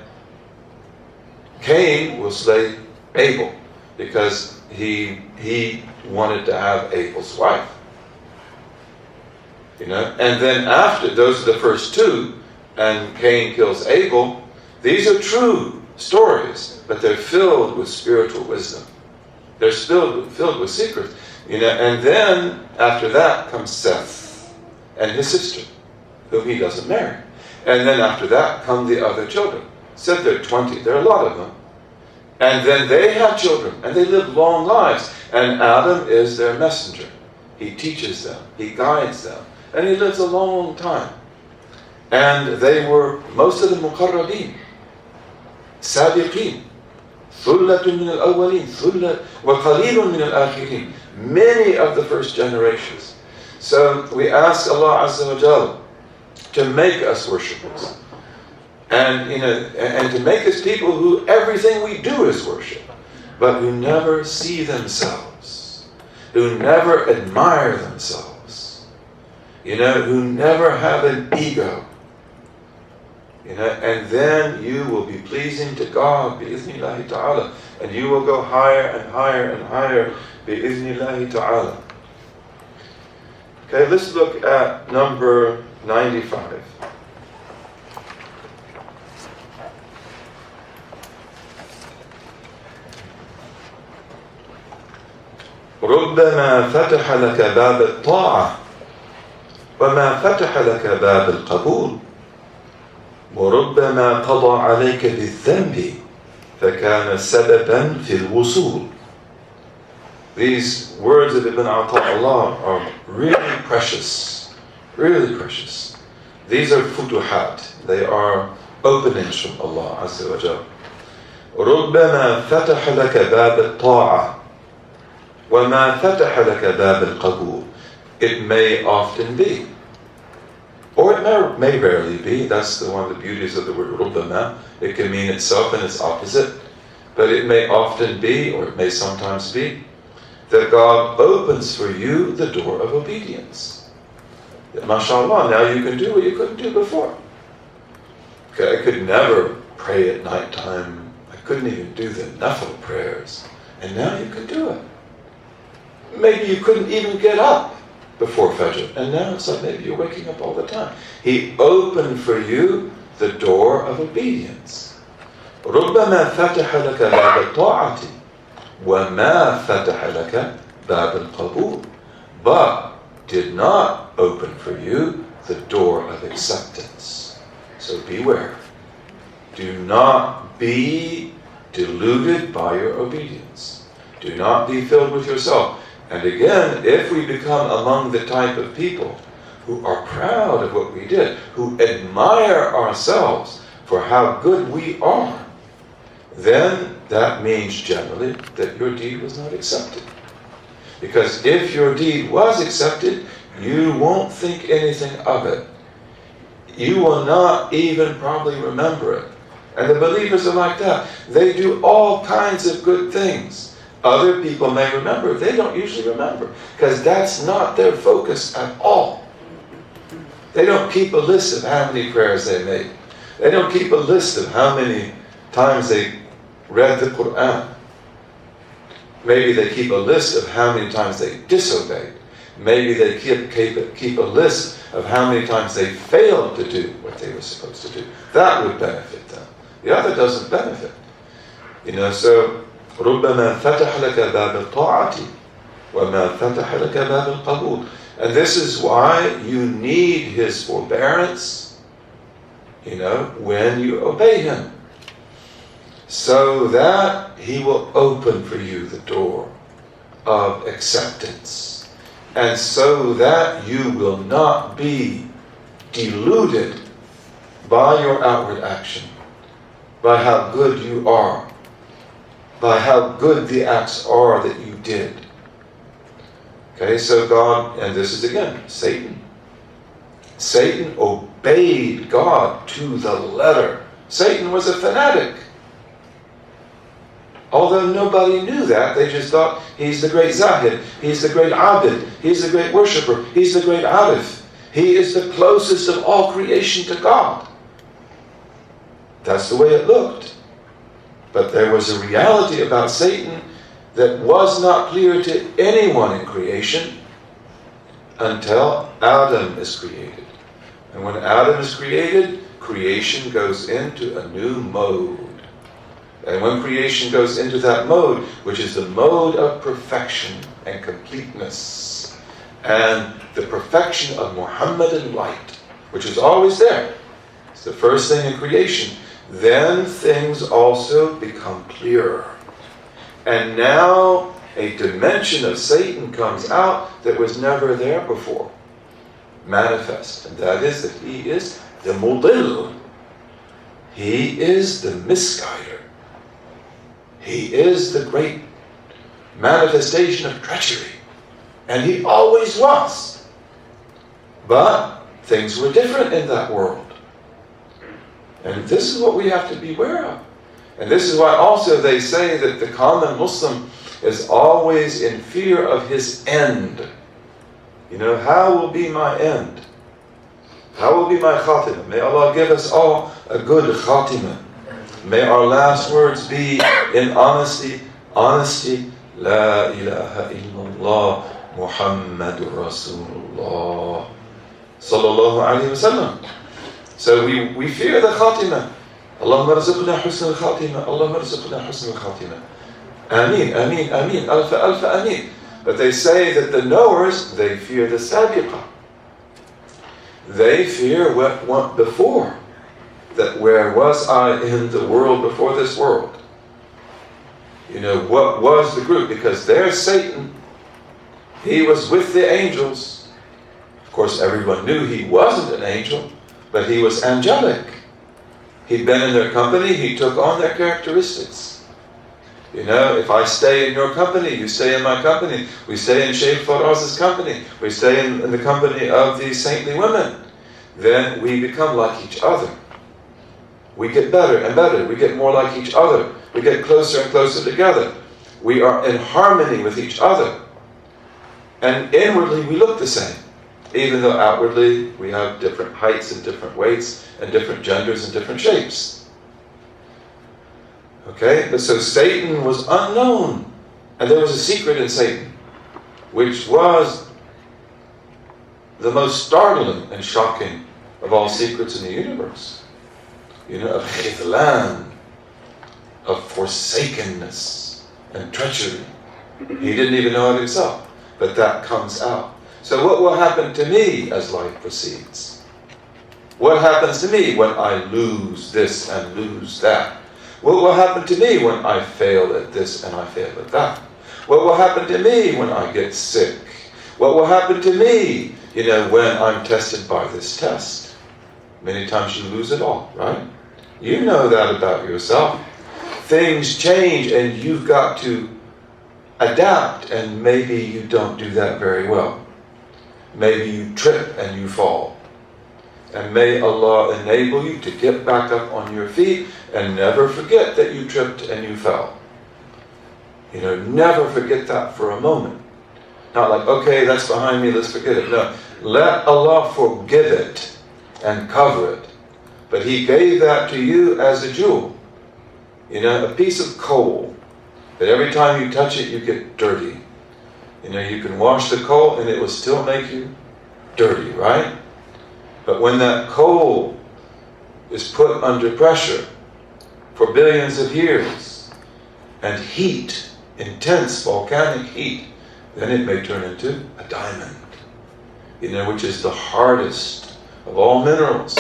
Cain will slay Abel, because he wanted to have Abel's wife. And then after, those are the first two, and Cain kills Abel. These are true stories, but they're filled with spiritual wisdom. They're filled with secrets. And then after that comes Seth and his sister, whom he doesn't marry. And then after that come the other children. Said there are 20, there are a lot of them. And then they have children, and they live long lives. And Adam is their messenger. He teaches them, he guides them, and he lives a long time. And they were, most of them, muqarrabin, sabiqin, thullatun min al-awwalin, thullat wa qalilun min al-akhirin. Many of the first generations. So we ask Allah Azza wa Jalla to make us worshipers. And and to make us people who everything we do is worship, but who never see themselves, who never admire themselves, who never have an ego. And then you will be pleasing to God, bi'iznillahi ta'ala, and you will go higher and higher and higher, bi'iznillahi ta'ala. Okay, let's look at number 95. ربما فتح لك باب الطاعة وما فتح لك باب القبول وربما قضى عليك بالذنب فكان سببا في الوصول. These words of Ibn Abd-Allah are really precious, really precious. These are futuhat, they are openings from Allah Azza wa Jalla. ربما فتح لك باب الطاعة وما فتح لك باب القبول. It may often be, or it may rarely be. That's one of the beauties of the word ربما. It can mean itself and its opposite, but it may often be, or it may sometimes be, that God opens for you the door of obedience. That, mashallah, now you can do what you couldn't do before. Okay, I could never pray at night time. I couldn't even do the nafil prayers. And now you can do it. Maybe you couldn't even get up before Fajr. And now it's like maybe you're waking up all the time. He opened for you the door of obedience. رُبَّمَا فَتَحَ لَكَ بَابَ الطَّاعَةِ وَمَا فَتَحَ لَكَ بَابَ الْقَبُولِ, but did not open for you the door of acceptance. So beware. Do not be deluded by your obedience. Do not be filled with yourself. And again, if we become among the type of people who are proud of what we did, who admire ourselves for how good we are, then that means generally that your deed was not accepted. Because if your deed was accepted, you won't think anything of it. You will not even probably remember it. And the believers are like that. They do all kinds of good things. Other people may remember. They don't usually remember, because that's not their focus at all. They don't keep a list of how many prayers they made. They don't keep a list of how many times they read the Qur'an. Maybe they keep a list of how many times they disobeyed. Maybe they keep a list of how many times they failed to do what they were supposed to do. That would benefit them. The other doesn't benefit. So رُبَّمَا فَتَحَ لَكَ بَابَ الطَّاعَةِ وَمَا فَتَحَ لَكَ بَابَ الْقَبُولِ. And this is why you need His forbearance, when you obey Him, so that He will open for you the door of acceptance, and so that you will not be deluded by your outward action, by how good you are, by how good the acts are that you did. Okay, so God, and this is again, Satan. Satan obeyed God to the letter. Satan was a fanatic. Although nobody knew that, they just thought he's the great Zahid, he's the great Abid, he's the great worshipper, he's the great Arif. He is the closest of all creation to God. That's the way it looked. But there was a reality about Satan that was not clear to anyone in creation until Adam is created. And when Adam is created, creation goes into a new mode. And when creation goes into that mode, which is the mode of perfection and completeness, and the perfection of Muhammadan light, which is always there, it's the first thing in creation, then things also become clearer. And now a dimension of Satan comes out that was never there before, manifest. And that is that he is the mudil. He is the misguider. He is the great manifestation of treachery. And he always was. But things were different in that world. And this is what we have to beware of. And this is why also they say that the common Muslim is always in fear of his end. How will be my end? How will be my khatimah? May Allah give us all a good khatimah. May our last words be in honesty. La ilaha illallah Muhammadur Rasulullah Sallallahu Alaihi Wasallam. So we fear the khatimah. Allahumma rzuqna husn al-khatimah. Allahumma rzuqna husn al-khatimah. Ameen, ameen, ameen. Alfa, alfa, ameen. But they say that the knowers, they fear the sabiqah. They fear what went before. That where was I in the world before this world? What was the group? Because there's Satan. He was with the angels. Of course, everyone knew he wasn't an angel, but he was angelic. He'd been in their company, he took on their characteristics. If I stay in your company, you stay in my company. We stay in Shaykh Faraz's company. We stay in the company of these saintly women. Then we become like each other. We get better and better. We get more like each other. We get closer and closer together. We are in harmony with each other. And inwardly we look the same. Even though outwardly we have different heights and different weights and different genders and different shapes. Okay? But so Satan was unknown. And there was a secret in Satan, which was the most startling and shocking of all secrets in the universe. You know, of khidlan, of forsakenness and treachery. He didn't even know it himself, but that comes out. So what will happen to me as life proceeds? What happens to me when I lose this and lose that? What will happen to me when I fail at this and I fail at that? What will happen to me when I get sick? What will happen to me, when I'm tested by this test? Many times you lose it all, right? You know that about yourself. Things change and you've got to adapt, and maybe you don't do that very well. Maybe you trip and you fall. And may Allah enable you to get back up on your feet and never forget that you tripped and you fell. Never forget that for a moment. Not like, okay, that's behind me, let's forget it. No, let Allah forgive it and cover it. But He gave that to you as a jewel. A piece of coal that every time you touch it, you get dirty. You can wash the coal and it will still make you dirty, right? But when that coal is put under pressure for billions of years and heat, intense volcanic heat, then it may turn into a diamond, which is the hardest of all minerals,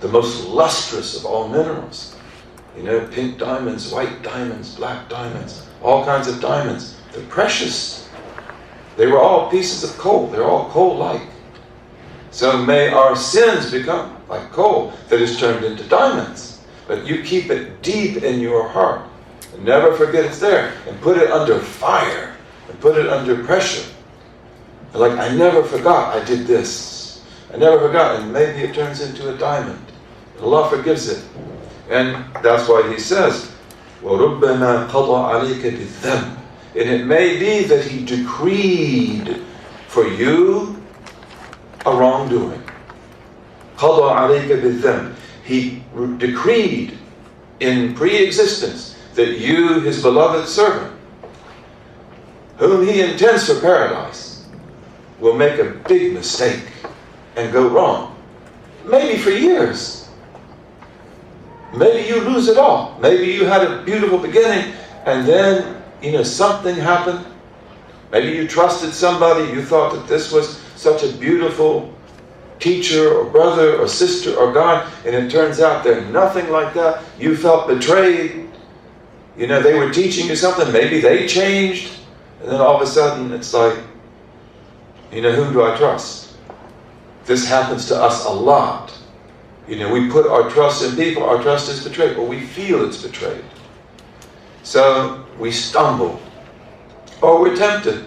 the most lustrous of all minerals. Pink diamonds, white diamonds, black diamonds, all kinds of diamonds. They're precious. They were all pieces of coal. They're all coal-like. So may our sins become like coal that is turned into diamonds. But you keep it deep in your heart. And never forget it's there. And put it under fire. And put it under pressure. Like, I never forgot I did this. I never forgot. And maybe it turns into a diamond. And Allah forgives it. And that's why He says, وَرُبَّمَا قَضَى عَلَيْكَ بِالذَّنْبِ. And it may be that He decreed for you a wrongdoing. قَضَى عَلَيْكَ بِالذَّنْبِ. He decreed in pre-existence that you, His beloved servant, whom He intends for paradise, will make a big mistake and go wrong. Maybe for years. Maybe you lose it all. Maybe you had a beautiful beginning and then, something happened. Maybe you trusted somebody. You thought that this was such a beautiful teacher or brother or sister or God, and it turns out they're nothing like that. You felt betrayed. They were teaching you something. Maybe they changed. And then all of a sudden it's like, who do I trust? This happens to us a lot. We put our trust in people, our trust is betrayed, or we feel it's betrayed. So we stumble, or we're tempted,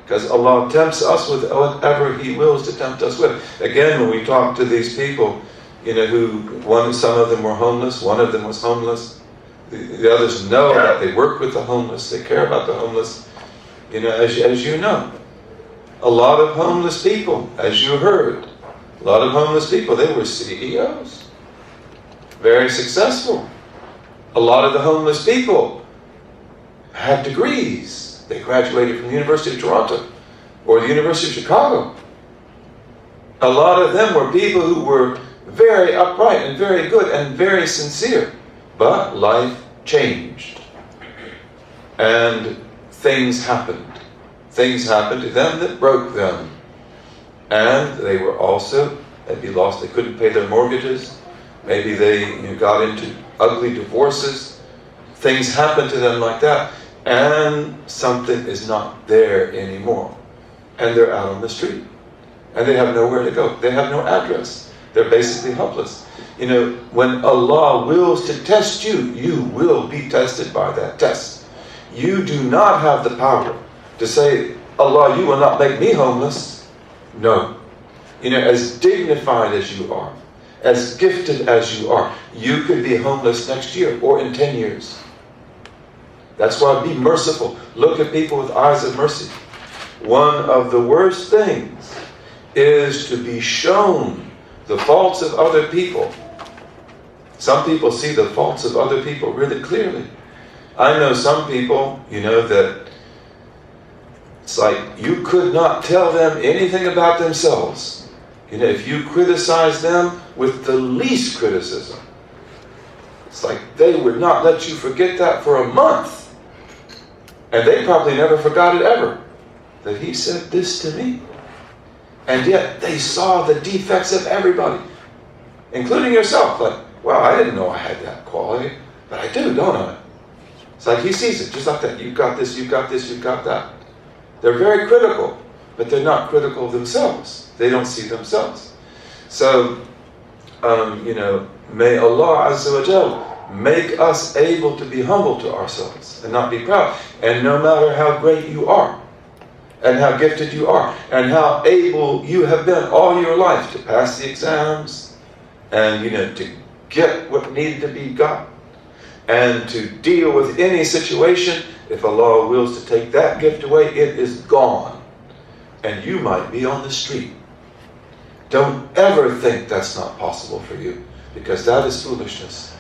because Allah tempts us with whatever He wills to tempt us with. Again, when we talk to these people, some of them were homeless, one of them was homeless, the others know that they work with the homeless, they care about the homeless. As you know, a lot of homeless people, as you heard, a lot of homeless people, they were CEOs. Very successful. A lot of the homeless people had degrees. They graduated from the University of Toronto or the University of Chicago. A lot of them were people who were very upright and very good and very sincere. But life changed. And things happened. Things happened to them that broke them. And they were also, they couldn't pay their mortgages. Maybe they got into ugly divorces. Things happened to them like that. And something is not there anymore. And they're out on the street. And they have nowhere to go. They have no address. They're basically helpless. When Allah wills to test you, you will be tested by that test. You do not have the power to say, Allah, you will not make me homeless. No. As dignified as you are, as gifted as you are, you could be homeless next year or in 10 years. That's why be merciful. Look at people with eyes of mercy. One of the worst things is to be shown the faults of other people Some people see the faults of other people really clearly. I know some people, that it's like you could not tell them anything about themselves. If you criticize them with the least criticism, it's like they would not let you forget that for a month. And they probably never forgot it ever. That he said this to me. And yet they saw the defects of everybody, including yourself. Like, well, I didn't know I had that quality, but I do, don't I? It's like he sees it, just like that. You've got this, you've got this, you've got that. They're very critical, but they're not critical of themselves. They don't see themselves. So, may Allah Azza wa Jal make us able to be humble to ourselves and not be proud. And no matter how great you are, and how gifted you are, and how able you have been all your life to pass the exams, and to get what needed to be got, and to deal with any situation, if Allah wills to take that gift away, it is gone. And you might be on the street. Don't ever think that's not possible for you, because that is foolishness.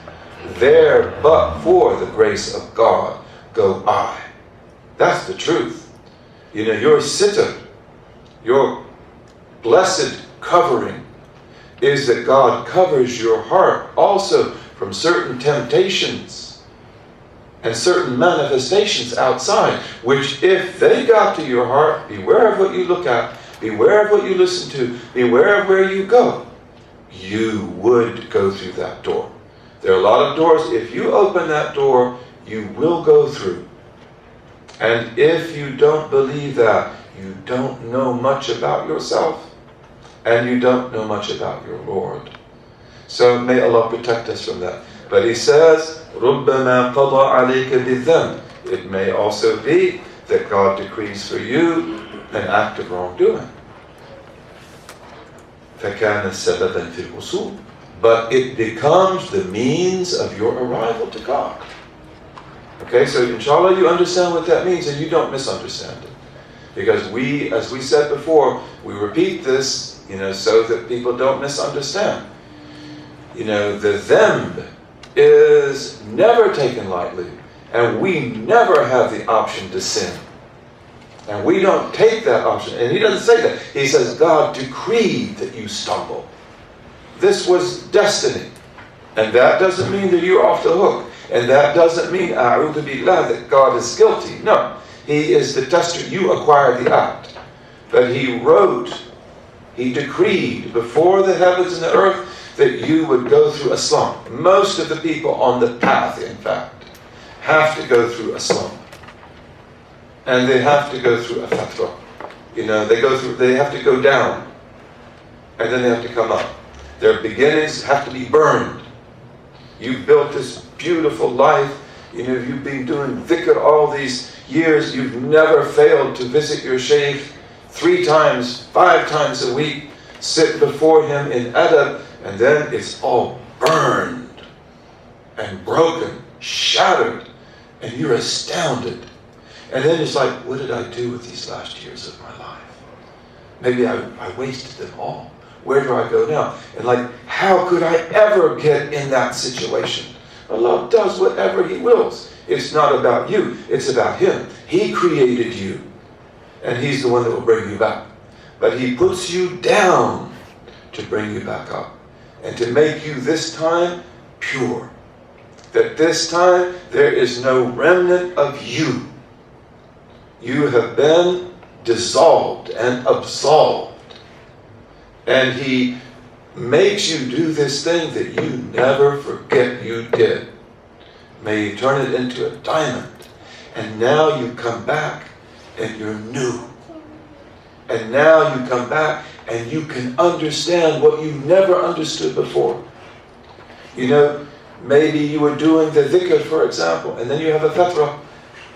There, but for the grace of God, go I. That's the truth. Your sitter, your blessed covering, is that God covers your heart also from certain temptations and certain manifestations outside, which if they got to your heart, beware of what you look at, beware of what you listen to, beware of where you go, you would go through that door. There are a lot of doors. If you open that door, you will go through. And if you don't believe that, you don't know much about yourself, and you don't know much about your Lord. So may Allah protect us from that. But he says, رُبَّمَا قَضَى عَلَيْكَ بِالذَّنْبِ. It may also be that God decrees for you an act of wrongdoing. فَكَانَ سَبَبًا فِي الْوُصُولِ. But it becomes the means of your arrival to God. Okay, so inshallah you understand what that means and you don't misunderstand it. Because we, as we said before, we repeat this, so that people don't misunderstand. The dhanb is never taken lightly, and we never have the option to sin. And we don't take that option. And he doesn't say that. He says, God decreed that you stumble. This was destiny. And that doesn't mean that you're off the hook. And that doesn't mean, a'udhu billah, that God is guilty. No. He is the tester. You acquired the act. But he wrote, he decreed before the heavens and the earth that you would go through a slump. Most of the people on the path, in fact, have to go through a slump. And they have to go through a fatwa. They have to go down. And then they have to come up. Their beginnings have to be burned. You've built this beautiful life. You've been doing dhikr all these years. You've never failed to visit your shaykh 3 times, 5 times a week. Sit before him in adab. And then it's all burned and broken, shattered. And you're astounded. And then it's like, what did I do with these last years of my life? Maybe I wasted them all. Where do I go now? And like, how could I ever get in that situation? Allah does whatever He wills. It's not about you. It's about Him. He created you. And He's the one that will bring you back. But He puts you down to bring you back up. And to make you this time pure. That this time there is no remnant of you. You have been dissolved and absolved. And He makes you do this thing that you never forget you did. May He turn it into a diamond. And now you come back and you're new. And now you come back and you can understand what you never understood before. Maybe you were doing the dhikr, for example, and then you have a fatwa.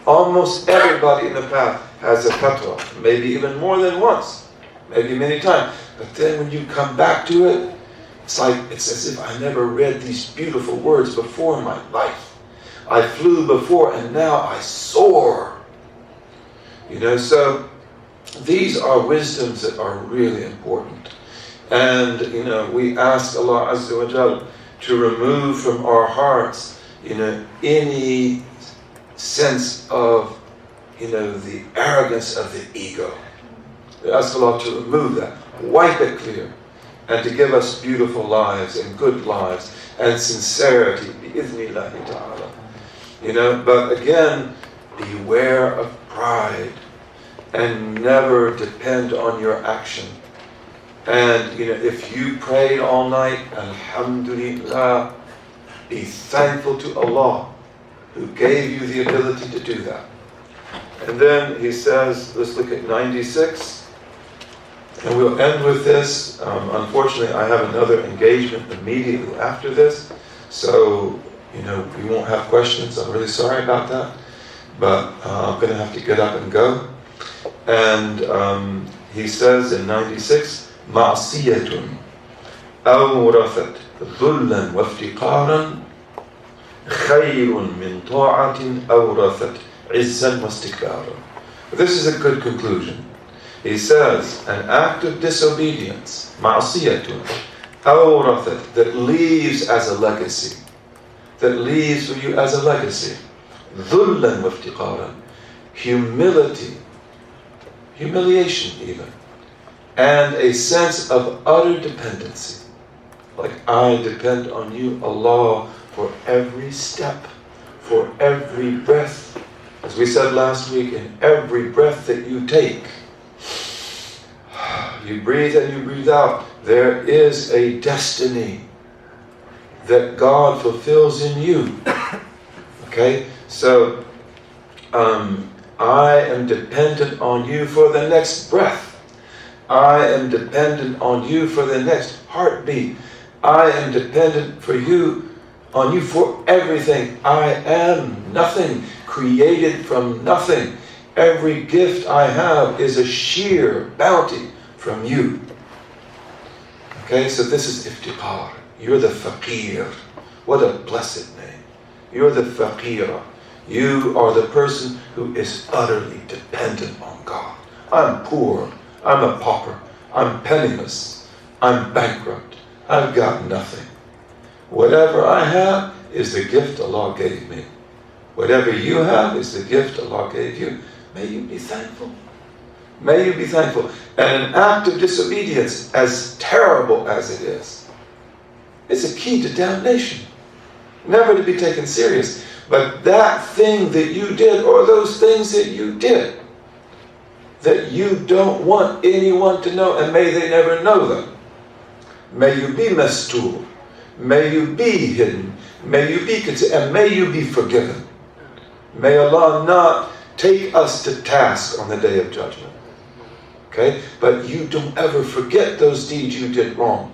Almost everybody in the path has a fatwa. Maybe even more than once. Maybe many times. But then when you come back to it, it's as if I never read these beautiful words before in my life. I flew before and now I soar. So these are wisdoms that are really important. And, we ask Allah Azza wa Jal to remove from our hearts, any sense of, the arrogance of the ego. We ask Allah to remove that, wipe it clear, and to give us beautiful lives and good lives and sincerity, bi'idhnillahi ta'ala. But again, beware of pride and never depend on your action. And, if you prayed all night, alhamdulillah, be thankful to Allah who gave you the ability to do that. And then he says, let's look at 96. And we'll end with this. Unfortunately, I have another engagement immediately after this. So, we won't have questions. I'm really sorry about that. But I'm going to have to get up and go. And he says in 96, معصية أورثت ذلا وافتقارا خير من طاعة أورثت عزا واستكبارا. This is a good conclusion. He says, an act of disobedience, معصية أورثت, that leaves as a legacy, that leaves for you as a legacy, ذلا وافتقارا, humiliation even, and a sense of utter dependency. Like, I depend on you, Allah, for every step, for every breath. As we said last week, in every breath that you take, you breathe and you breathe out, there is a destiny that God fulfills in you. Okay? So, I am dependent on you for the next breath. I am dependent on you for the next heartbeat. I am dependent on you for everything. I am nothing, created from nothing. Every gift I have is a sheer bounty from you. Okay, so this is iftiqar. You're the faqir. What a blessed name. You're the faqira. You are the person who is utterly dependent on God. I'm poor. I'm a pauper. I'm penniless. I'm bankrupt. I've got nothing. Whatever I have is the gift Allah gave me. Whatever you have is the gift Allah gave you. May you be thankful. May you be thankful. And an act of disobedience, as terrible as it is a key to damnation. Never to be taken serious. But that thing that you did, or those things that you did, that you don't want anyone to know, and may they never know them. May you be mastur. May you be hidden. May you be considered, and may you be forgiven. May Allah not take us to task on the day of judgment. Okay? But you don't ever forget those deeds you did wrong.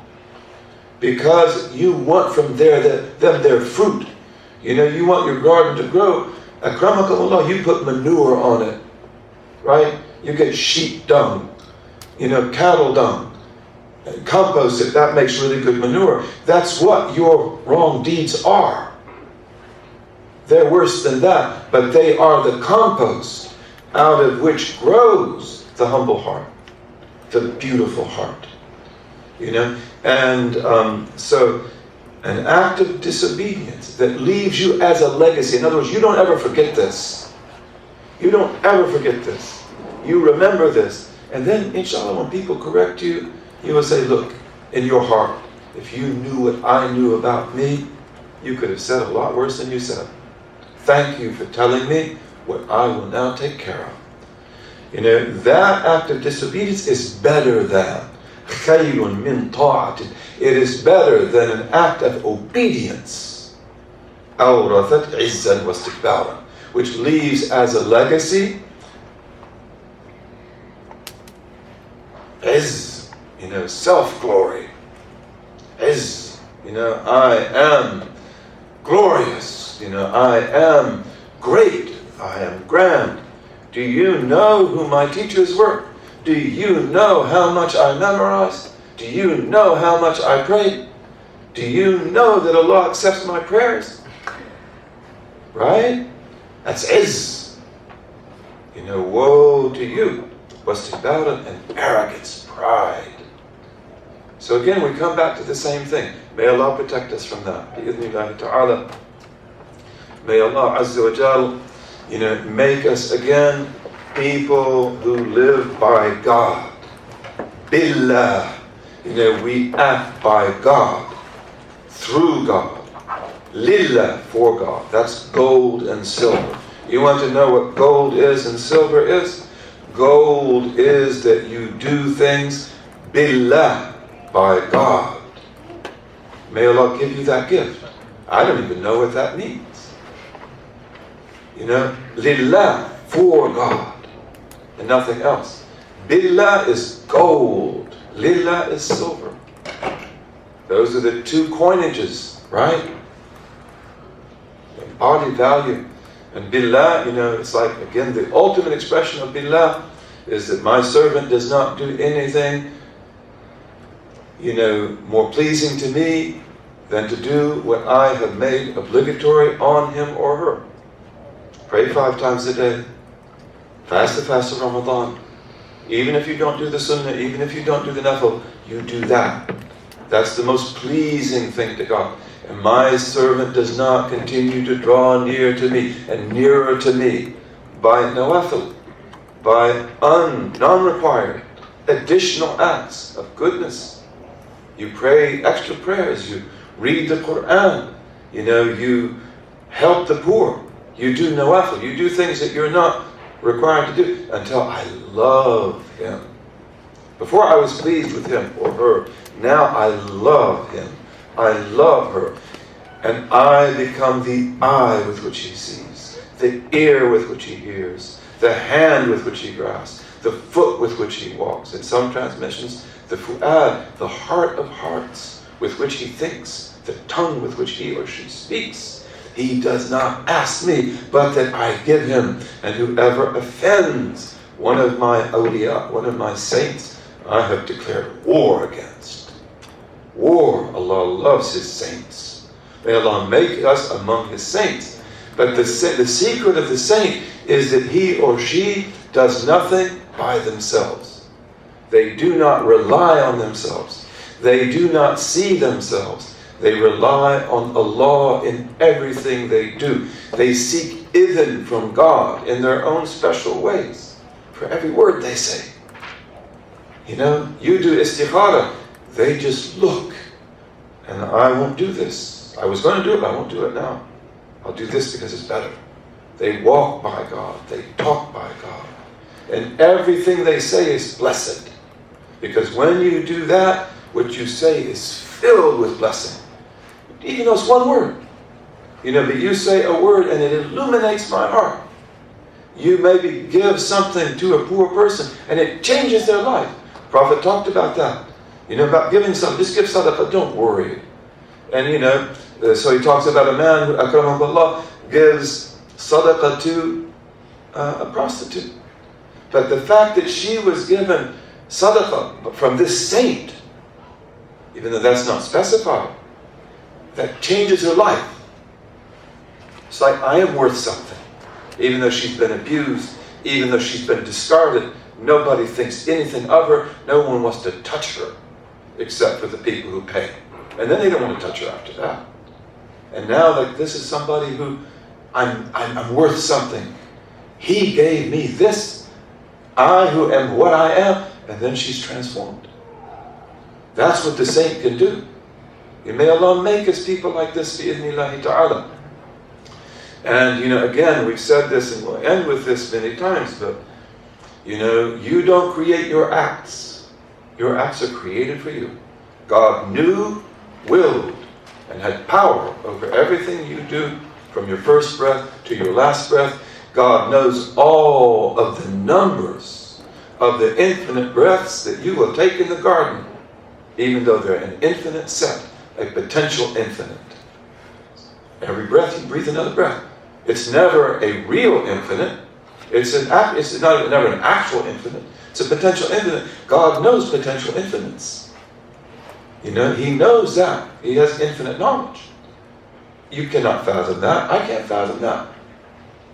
Because you want from them their fruit. You want your garden to grow. Akramakumullah, you put manure on it. Right? You get sheep dung, cattle dung, compost it, that makes really good manure. That's what your wrong deeds are. They're worse than that, but they are the compost out of which grows the humble heart, the beautiful heart. And so an act of disobedience that leaves you as a legacy. In other words, you don't ever forget this. You don't ever forget this. You remember this. And then, inshallah, when people correct you, you will say, look, in your heart, if you knew what I knew about me, you could have said a lot worse than you said. Thank you for telling me what I will now take care of. That act of disobedience is better than khayrun min ta'atin. It is better than an act of obedience. Awrathat izzan wa istikbaran, which leaves as a legacy izz, self-glory. Izz, I am glorious. I am great. I am grand. Do you know who my teachers were? Do you know how much I memorized? Do you know how much I prayed? Do you know that Allah accepts my prayers? Right? That's izz. Woe to you. Wastikbaran, and arrogance, pride. So again, we come back to the same thing. May Allah protect us from that. Bi-idhnillahi ta'ala. May Allah Azza wa Jal, make us again people who live by God. Billah. We act by God. Through God. Lillah, for God. That's gold and silver. You want to know what gold is and silver is? Gold is that you do things billah, by God. May Allah give you that gift. I don't even know what that means. Lillah, for God, and nothing else. Billah is gold. Lillah is silver. Those are the two coinages, right? Body value. And billah, it's like, again, the ultimate expression of billah is that my servant does not do anything, more pleasing to me than to do what I have made obligatory on him or her. Pray 5 times a day. Fast the fast of Ramadan. Even if you don't do the sunnah, even if you don't do the nafil, you do that. That's the most pleasing thing to God. And my servant does not continue to draw near to me and nearer to me by nawafil, by non-required additional acts of goodness. You pray extra prayers, you read the Qur'an, you help the poor, you do nawafil, you do things that you're not required to do until I love him. Before I was pleased with him or her, now I love him. I love her. And I become the eye with which he sees, the ear with which he hears, the hand with which he grasps, the foot with which he walks. In some transmissions, the fu'ad, the heart of hearts with which he thinks, the tongue with which he or she speaks. He does not ask me, but that I give him. And whoever offends one of my awliya, one of my saints, I have declared war against. War. Allah loves his saints. May Allah make us among his saints. But the secret of the saint is that he or she does nothing by themselves. They do not rely on themselves. They do not see themselves. They rely on Allah in everything they do. They seek idhn from God in their own special ways for every word they say. You do istikhara. They just look. And I won't do this. I was going to do it, but I won't do it now. I'll do this because it's better. They walk by God. They talk by God. And everything they say is blessed. Because when you do that, what you say is filled with blessing. Even though it's one word. But you say a word and it illuminates my heart. You maybe give something to a poor person and it changes their life. The Prophet talked about that. About giving something. Just give sadaqah, don't worry. And so he talks about a man who, akramahullah, gives sadaqah to a prostitute. But the fact that she was given sadaqah from this saint, even though that's not specified, that changes her life. It's like, I am worth something. Even though she's been abused, even though she's been discarded, nobody thinks anything of her, no one wants to touch her, except for the people who pay. And then they don't want to touch her after that. And now, this is somebody who, I'm worth something. He gave me this. I who am what I am. And then she's transformed. That's what the saint can do. And may Allah make us people like this, bi-idhnillahi ta'ala. And, again, we've said this and we'll end with this many times, but, you don't create your acts. Your acts are created for you. God knew, willed, and had power over everything you do from your first breath to your last breath. God knows all of the numbers of the infinite breaths that you will take in the garden, even though they're an infinite set, a potential infinite. Every breath you breathe another breath. It's never a real infinite. It's never an actual infinite. It's a potential infinite. God knows potential infinites. He knows that. He has infinite knowledge. You cannot fathom that. I can't fathom that.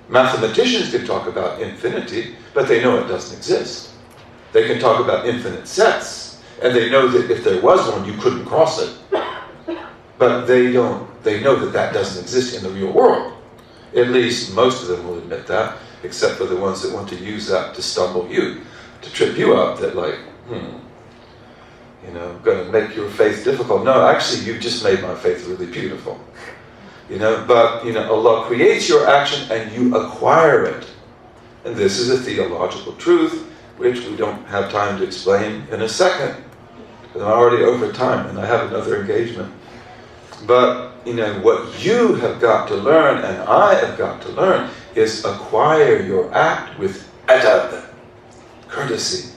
Mathematicians can talk about infinity, but they know it doesn't exist. They can talk about infinite sets, And they know that if there was one, you couldn't cross it. But they know that that doesn't exist in the real world. At least most of them will admit that, except for the ones that want to use that to stumble you, to trip you up, that like, going to make your faith difficult. No, actually, you've just made my faith really beautiful. But Allah creates your action and you acquire it. And this is a theological truth, which we don't have time to explain in a second, because I'm already over time and I have another engagement. But, what you have got to learn, and I have got to learn, is acquire your act with adab, courtesy,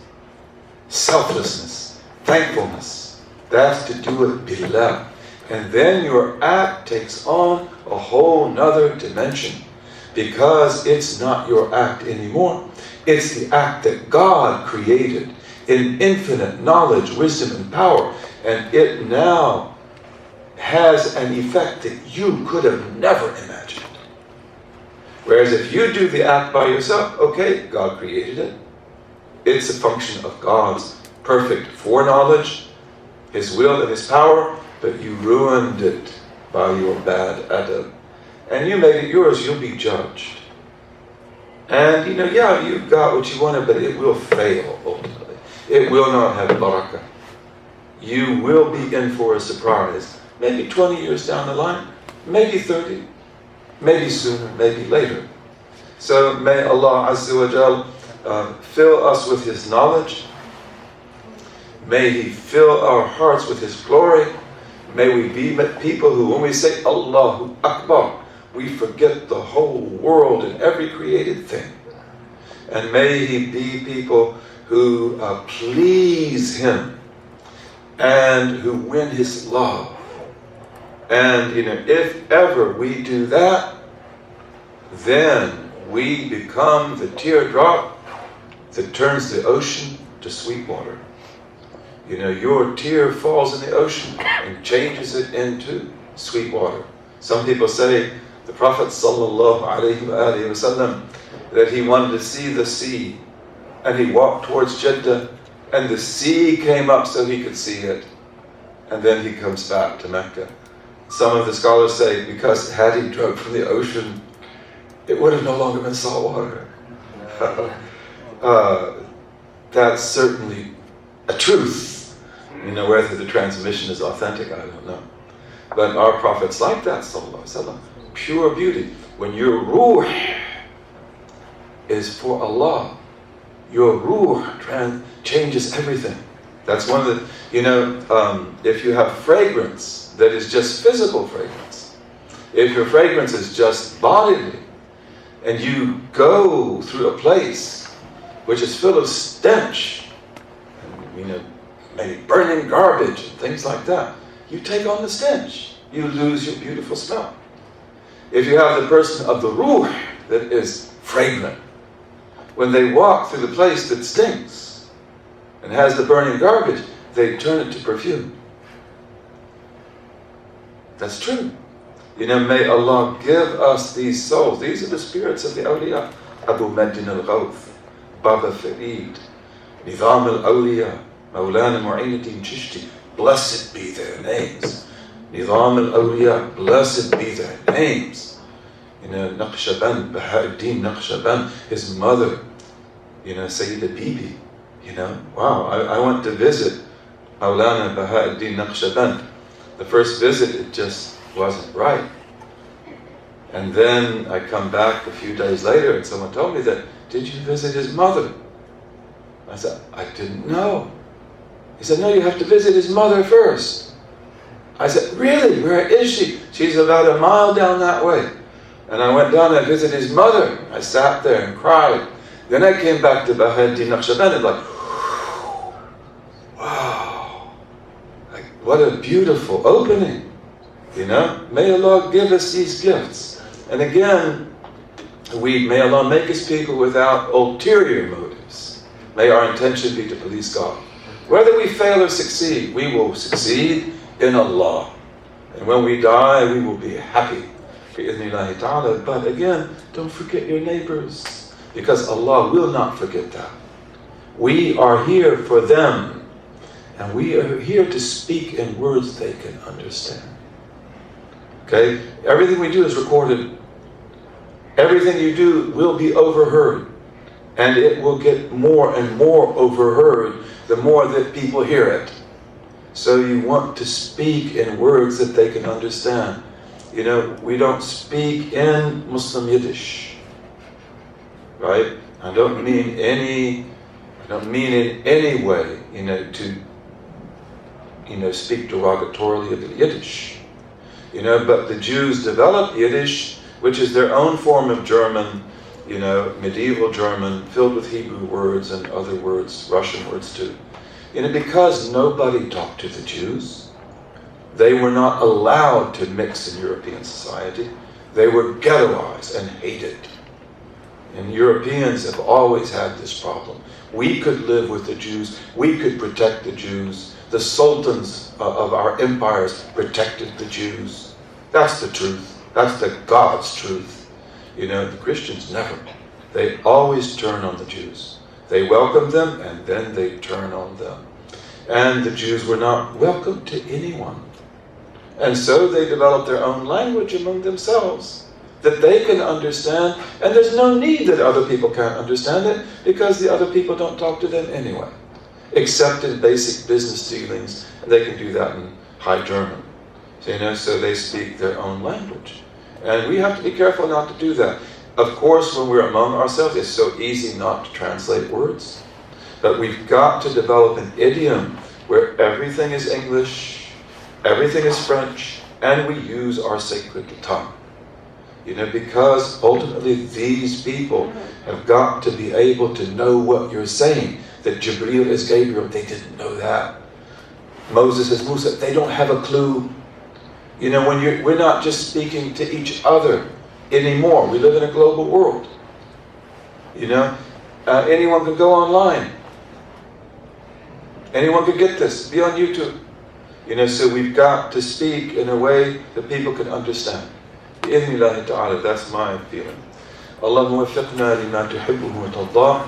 selflessness, thankfulness. That's to do it billah. And then your act takes on a whole nother dimension, because it's not your act anymore. It's the act that God created in infinite knowledge, wisdom, and power. And it now has an effect that you could have never imagined. Whereas if you do the act by yourself, okay, God created it. It's a function of God's perfect foreknowledge, His will and His power, but you ruined it by your bad adab. And you made it yours, you'll be judged. And you've got what you wanted, but it will fail ultimately. It will not have barakah. You will be in for a surprise. Maybe 20 years down the line, maybe 30, maybe sooner, maybe later. So may Allah Azza wa Jal fill us with His knowledge. May He fill our hearts with His glory. May we be people who, when we say Allahu Akbar, we forget the whole world and every created thing. And may He be people who please Him and who win His love. And if ever we do that, then we become the teardrop that turns the ocean to sweet water. Your tear falls in the ocean and changes it into sweet water. Some people say the Prophet ﷺ, that he wanted to see the sea, and he walked towards Jeddah, and the sea came up so he could see it, and then he comes back to Mecca. Some of the scholars say because had he drunk from the ocean, it would have no longer been salt water. That's certainly a truth. Whether the transmission is authentic, I don't know. But our Prophet's like that, sallallahu alaihi wasallam. Pure beauty. When your ruh is for Allah, your ruh changes everything. That's one of the, if you have fragrance that is just physical fragrance, if your fragrance is just bodily, and you go through a place which is full of stench, maybe burning garbage and things like that, you take on the stench. You lose your beautiful smell. If you have the person of the ruh that is fragrant, when they walk through the place that stinks and has the burning garbage, they turn it to perfume. That's true. May Allah give us these souls. These are the spirits of the awliya. Abu Maddin al-Ghawth, Baba Farid, Nizam al-Awliya, Mawlana Mu'inuddin Chishti. Blessed be their names. Nizam al-Awliya, blessed be their names. Naqshband, Baha'uddin Naqshband, his mother, Sayyida Bibi. Wow, I went to visit Mawlana Baha'uddin Naqshband. The first visit, it just wasn't right. And then I come back a few days later and someone told me that, did you visit his mother? I said, I didn't know. He said, no, you have to visit his mother first. I said, really? Where is she? She's about a mile down that way. And I went down and visited his mother. I sat there and cried. Then I came back to Baha'uddin Naqshband and wow, what a beautiful opening. May Allah give us these gifts. And again, may Allah make us people without ulterior motives. May our intention be to please God. Whether we fail or succeed, we will succeed in Allah. And when we die, we will be happy. But again, don't forget your neighbors, because Allah will not forget that. We are here for them. And we are here to speak in words they can understand. Okay? Everything we do is recorded. Everything you do will be overheard. And it will get more and more overheard the more that people hear it. So you want to speak in words that they can understand. You know, we don't speak in Muslim Yiddish. Right? I don't mean in any way, to speak derogatorily of the Yiddish. But the Jews developed Yiddish, which is their own form of German, medieval German, filled with Hebrew words and other words, Russian words too. Because nobody talked to the Jews. They were not allowed to mix in European society. They were ghettoized and hated. And Europeans have always had this problem. We could live with the Jews. We could protect the Jews. The sultans of our empires protected the Jews. That's the truth. That's the God's truth. The Christians never. They always turn on the Jews. They welcome them and then they turn on them. And the Jews were not welcome to anyone. And so they developed their own language among themselves that they can understand, and there's no need that other people can't understand it because the other people don't talk to them anyway, except in basic business dealings, and they can do that in High German. So they speak their own language. And we have to be careful not to do that. Of course, when we're among ourselves, it's so easy not to translate words. But we've got to develop an idiom where everything is English, everything is French, and we use our sacred tongue. Because ultimately these people have got to be able to know what you're saying. That Jibreel is Gabriel, they didn't know that. Moses is Musa, they don't have a clue. We're not just speaking to each other anymore. We live in a global world. Anyone can go online. Anyone can get this, be on YouTube. So we've got to speak in a way that people can understand. بإذن الله تعالى, that's my feeling. اللهم وفقنا لما تحبه وترضاه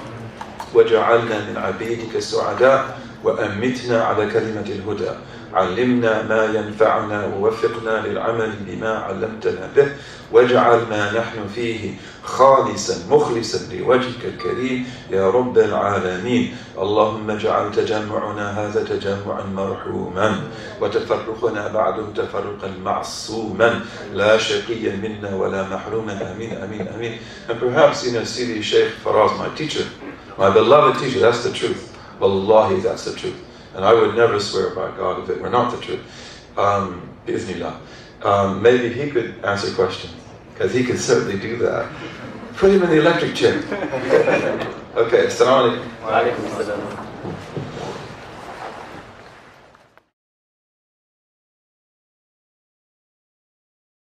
وجعلنا من عبيدك السعداء وأمتنا على كلمة الهدى. علمنا ما ينفعنا ووفقنا للعمل بما علمتنا به واجعل ما نحن فيه خالصا مخلصا لوجهك الكريم يا رب العالمين. اللهم اجعل تجمعنا هذا تجمعا مرحوما وتفرقنا بعده تفرقا معصوما لا شقيا منا ولا محروما. آمين آمين آمين. And perhaps Sidi Sheikh Faraz, my teacher, my beloved teacher, that's the truth. Wallahi, that's the truth. And I would never swear by God if it were not the truth. Bi'ithnillah. Maybe he could answer questions, because he could certainly do that. Put him in the electric chair. Okay, assalamu alaikum. Wa alaikum assalam.